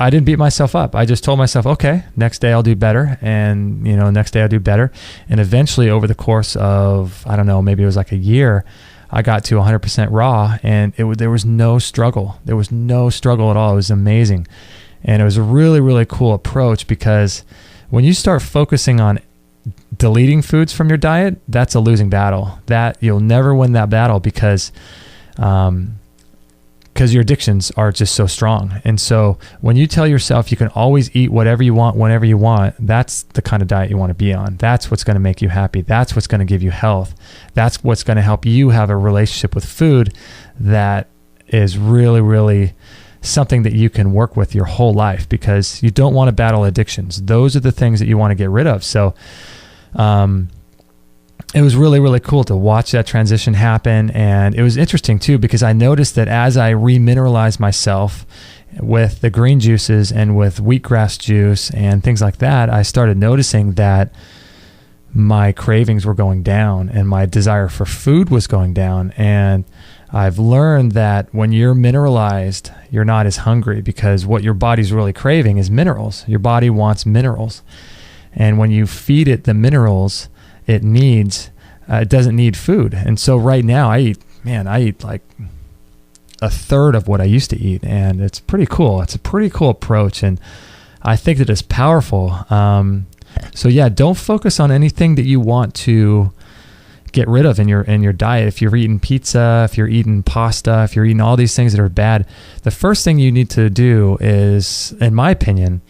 I didn't beat myself up. I just told myself, okay, next day I'll do better. And, next day I'll do better. And eventually over the course of, maybe it was like a year, I got to 100% raw, and there was no struggle. There was no struggle at all. It was amazing. And it was a really, really cool approach, because when you start focusing on deleting foods from your diet, that's a losing battle. That you'll never win that battle, because your addictions are just so strong. And so when you tell yourself you can always eat whatever you want, whenever you want, that's the kind of diet you want to be on. That's what's going to make you happy. That's what's going to give you health. That's what's going to help you have a relationship with food that is really, really something that you can work with your whole life, because you don't want to battle addictions. Those are the things that you want to get rid of. So it was really, really cool to watch that transition happen. And it was interesting too, because I noticed that as I remineralized myself with the green juices and with wheatgrass juice and things like that, I started noticing that my cravings were going down and my desire for food was going down. And I've learned that when you're mineralized, you're not as hungry, because what your body's really craving is minerals. Your body wants minerals. And when you feed it the minerals it needs, it doesn't need food. And so right now I eat like a third of what I used to eat. And it's pretty cool. It's a pretty cool approach. And I think that it's powerful. So yeah, don't focus on anything that you want to get rid of in your diet. If you're eating pizza, if you're eating pasta, if you're eating all these things that are bad, the first thing you need to do is, in my opinion,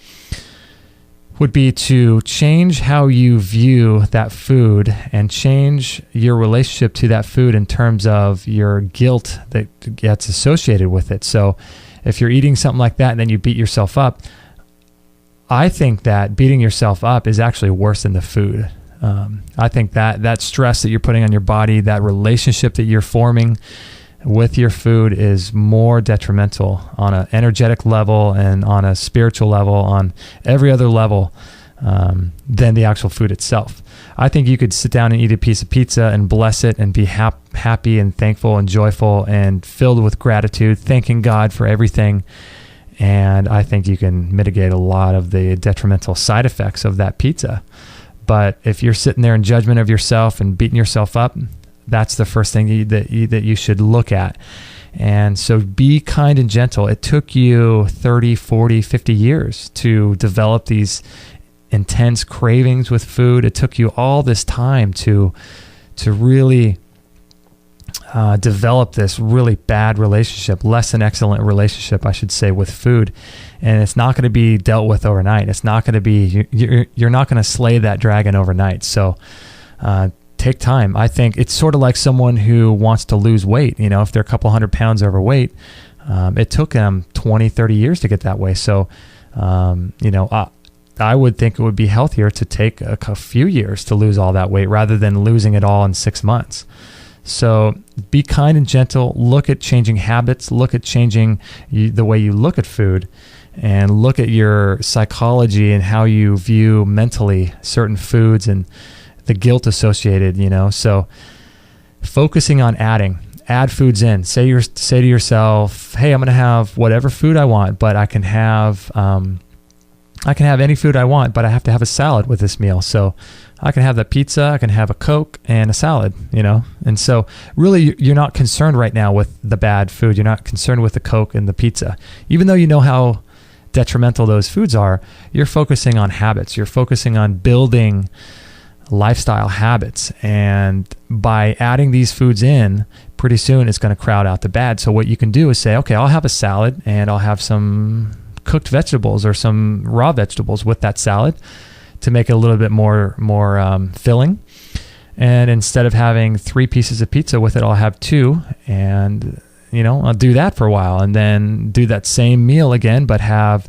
would be to change how you view that food and change your relationship to that food in terms of your guilt that gets associated with it. So if you're eating something like that and then you beat yourself up, I think that beating yourself up is actually worse than the food. I think that stress that you're putting on your body, that relationship that you're forming with your food is more detrimental on an energetic level and on a spiritual level, on every other level than the actual food itself. I think you could sit down and eat a piece of pizza and bless it and be happy and thankful and joyful and filled with gratitude, thanking God for everything. And I think you can mitigate a lot of the detrimental side effects of that pizza. But if you're sitting there in judgment of yourself and beating yourself up, that's the first thing that you should look at. And so be kind and gentle. It took you 30, 40, 50 years to develop these intense cravings with food. It took you all this time to really develop this really bad relationship, less than excellent relationship, I should say, with food. And it's not going to be dealt with overnight. It's not going to be, you're not going to slay that dragon overnight. So take time. I think it's sort of like someone who wants to lose weight. You know, if they're a couple 100 pounds overweight, it took them 20, 30 years to get that way. So, I would think it would be healthier to take a few years to lose all that weight rather than losing it all in 6 months. So be kind and gentle. Look at changing habits. Look at changing the way you look at food, and look at your psychology and how you view mentally certain foods and the guilt associated, So focusing on add foods in. Say to yourself, hey, I'm going to have whatever food I want, but I can have any food I want, but I have to have a salad with this meal. So I can have the pizza, I can have a Coke and a salad, And so really you're not concerned right now with the bad food. You're not concerned with the Coke and the pizza. Even though you know how detrimental those foods are, you're focusing on habits. You're focusing on building lifestyle habits. And by adding these foods in, pretty soon it's going to crowd out the bad. So what you can do is say, okay, I'll have a salad and I'll have some cooked vegetables or some raw vegetables with that salad to make it a little bit more filling. And instead of having 3 pieces of pizza with it, I'll have 2, and I'll do that for a while, and then do that same meal again, but have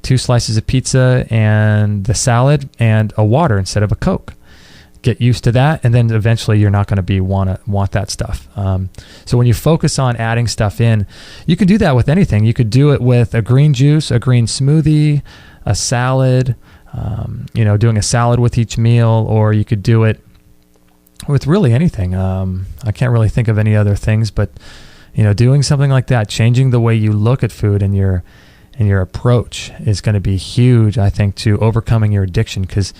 2 slices of pizza and the salad and a water instead of a Coke. Get used to that, and then eventually you're not going to want that stuff. So when you focus on adding stuff in, you can do that with anything. You could do it with a green juice, a green smoothie, a salad, doing a salad with each meal, or you could do it with really anything. I can't really think of any other things, but doing something like that, changing the way you look at food and your approach is going to be huge, I think, to overcoming your addiction. Because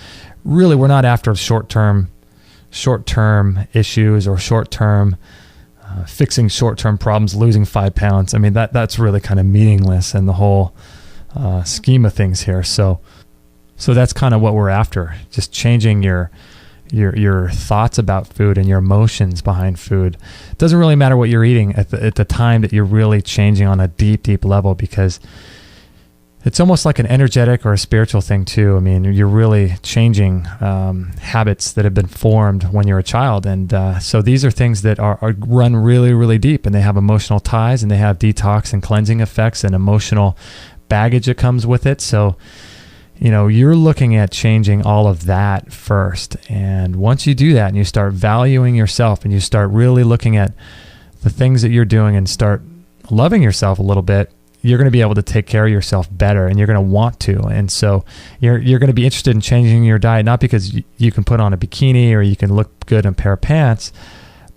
really, we're not after short-term issues or short-term fixing short-term problems, losing 5 pounds. I mean, that's really kind of meaningless in the whole scheme of things here. So that's kind of what we're after, just changing your thoughts about food and your emotions behind food. It doesn't really matter what you're eating at the time that you're really changing on a deep, deep level, because it's almost like an energetic or a spiritual thing too. I mean, you're really changing habits that have been formed when you're a child. And so these are things that are run really, really deep, and they have emotional ties, and they have detox and cleansing effects and emotional baggage that comes with it. So you're looking at changing all of that first. And once you do that and you start valuing yourself and you start really looking at the things that you're doing and start loving yourself a little bit, you're going to be able to take care of yourself better, and you're going to want to. And so you're going to be interested in changing your diet, not because you can put on a bikini or you can look good in a pair of pants,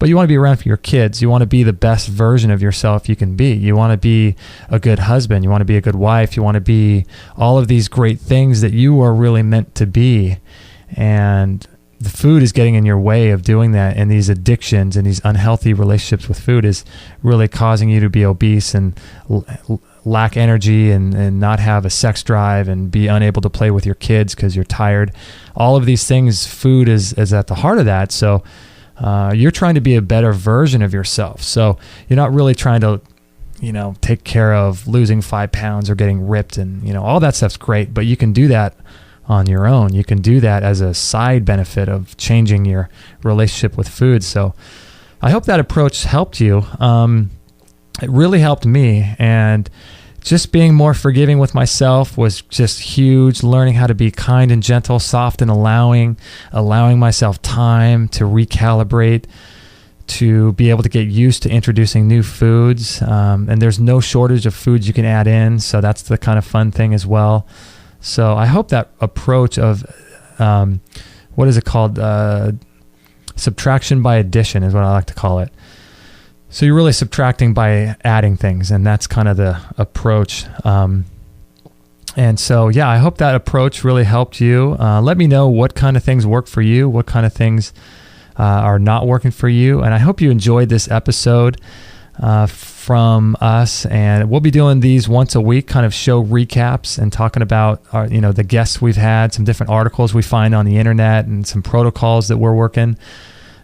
but you want to be around for your kids. You want to be the best version of yourself you can be. You want to be a good husband. You want to be a good wife. You want to be all of these great things that you are really meant to be. And the food is getting in your way of doing that. And these addictions and these unhealthy relationships with food is really causing you to be obese and lack energy and not have a sex drive and be unable to play with your kids because you're tired. All of these things, food is at the heart of that. So you're trying to be a better version of yourself. So you're not really trying to, take care of losing 5 pounds or getting ripped, and, all that stuff's great, but you can do that on your own. You can do that as a side benefit of changing your relationship with food. So I hope that approach helped you. It really helped me, and just being more forgiving with myself was just huge. Learning how to be kind and gentle, soft and allowing myself time to recalibrate, to be able to get used to introducing new foods. And there's no shortage of foods you can add in, so that's the kind of fun thing as well. So I hope that approach of, what is it called? Subtraction by addition is what I like to call it. So you're really subtracting by adding things, and that's kind of the approach. And so, yeah, I hope that approach really helped you. Let me know what kind of things work for you, what kind of things are not working for you. And I hope you enjoyed this episode from us. And we'll be doing these once a week, kind of show recaps and talking about our, the guests we've had, some different articles we find on the internet, and some protocols that we're working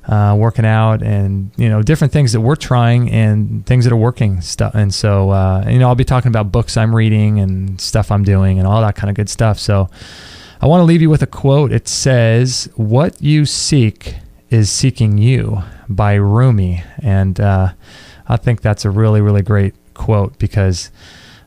out, and different things that we're trying and things that are working stuff. And so I'll be talking about books I'm reading and stuff I'm doing and all that kind of good stuff. So I want to leave you with a quote. It says, "What you seek is seeking you," by Rumi. And I think that's a really, really great quote, because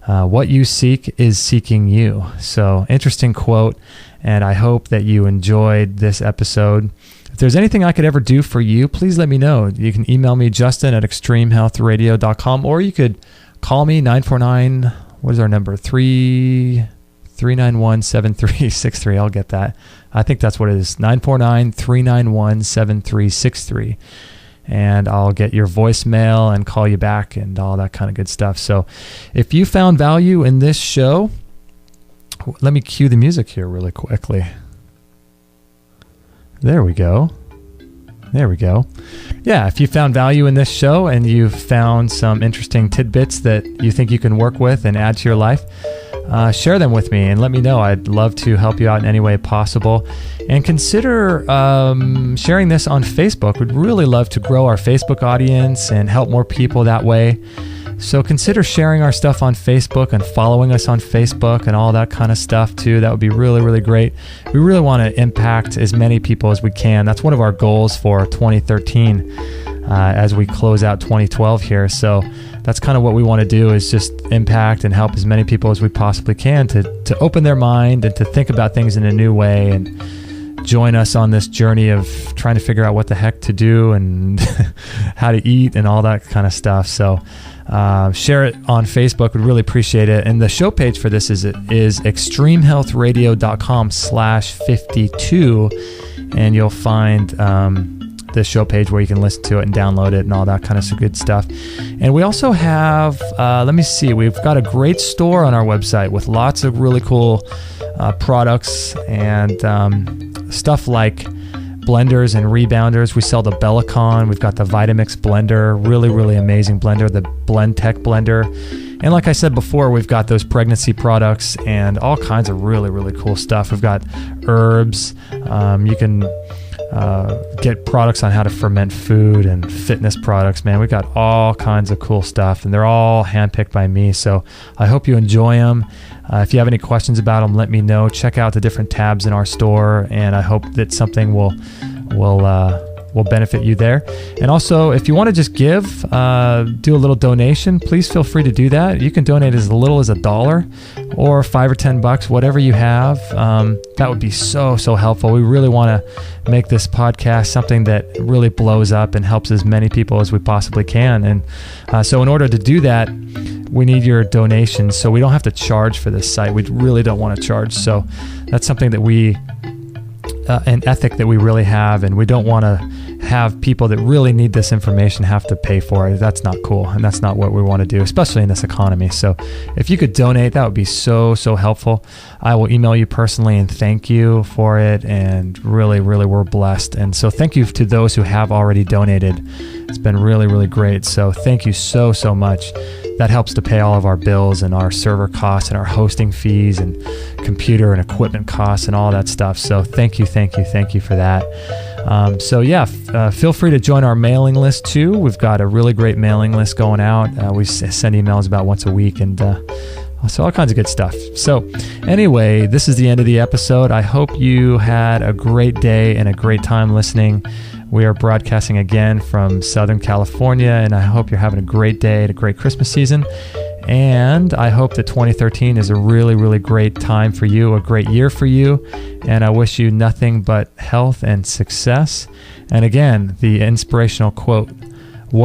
what you seek is seeking you. So interesting quote, and I hope that you enjoyed this episode. If there's anything I could ever do for you, please let me know. You can email me, justin@extremehealthradio.com, or you could call me, 949, what is our number? 391-7363. I'll get that. I think that's what it is, 949-391-7363. And I'll get your voicemail and call you back and all that kind of good stuff. So if you found value in this show, let me cue the music here really quickly. There we go. Yeah, if you found value in this show and you found some interesting tidbits that you think you can work with and add to your life, share them with me and let me know. I'd love to help you out in any way possible. And consider sharing this on Facebook. We'd really love to grow our Facebook audience and help more people that way. So consider sharing our stuff on Facebook and following us on Facebook and all that kind of stuff too. That would be really, really great. We really want to impact as many people as we can. That's one of our goals for 2013 as we close out 2012 here. So that's kind of what we want to do, is just impact and help as many people as we possibly can to open their mind and to think about things in a new way, and join us on this journey of trying to figure out what the heck to do and how to eat and all that kind of stuff. So share it on Facebook. We'd really appreciate it. And the show page for this is extremehealthradio.com/52, and you'll find the show page where you can listen to it and download it and all that kind of good stuff. And we also have, we've got a great store on our website with lots of really cool products and stuff like blenders and rebounders. We sell the Bellicon. We've got the Vitamix blender, really, really amazing blender, the Blend Tech blender. And like I said before, we've got those pregnancy products and all kinds of really, really cool stuff. We've got herbs. You can get products on how to ferment food and fitness products. Man, we've got all kinds of cool stuff, and they're all handpicked by me. So I hope you enjoy them. If you have any questions about them, let me know. Check out the different tabs in our store, and I hope that something will will benefit you there. And also, if you want to just give, do a little donation, please feel free to do that. You can donate as little as $1 or $5 or $10, whatever you have. That would be so helpful. We really want to make this podcast something that really blows up and helps as many people as we possibly can. And so in order to do that, we need your donations, so we don't have to charge for this site. We really don't want to charge. So that's something that an ethic that we really have, and we don't want to have people that really need this information have to pay for it. That's not cool, and that's not what we want to do, especially in this economy. So if you could donate, that would be so helpful. I will email you personally and thank you for it, and really we're blessed. And so thank you to those who have already donated. It's been really great. So thank you so much. That helps to pay all of our bills and our server costs and our hosting fees and computer and equipment costs and all that stuff. So thank you for that. Feel free to join our mailing list too. We've got a really great mailing list going out. We send emails about once a week, and so all kinds of good stuff. So anyway, this is the end of the episode. I hope you had a great day and a great time listening. We are broadcasting again from Southern California, and I hope you're having a great day and a great Christmas season. And I hope that 2013 is a really great time for you, a great year for you. And I wish you nothing but health and success. And again, the inspirational quote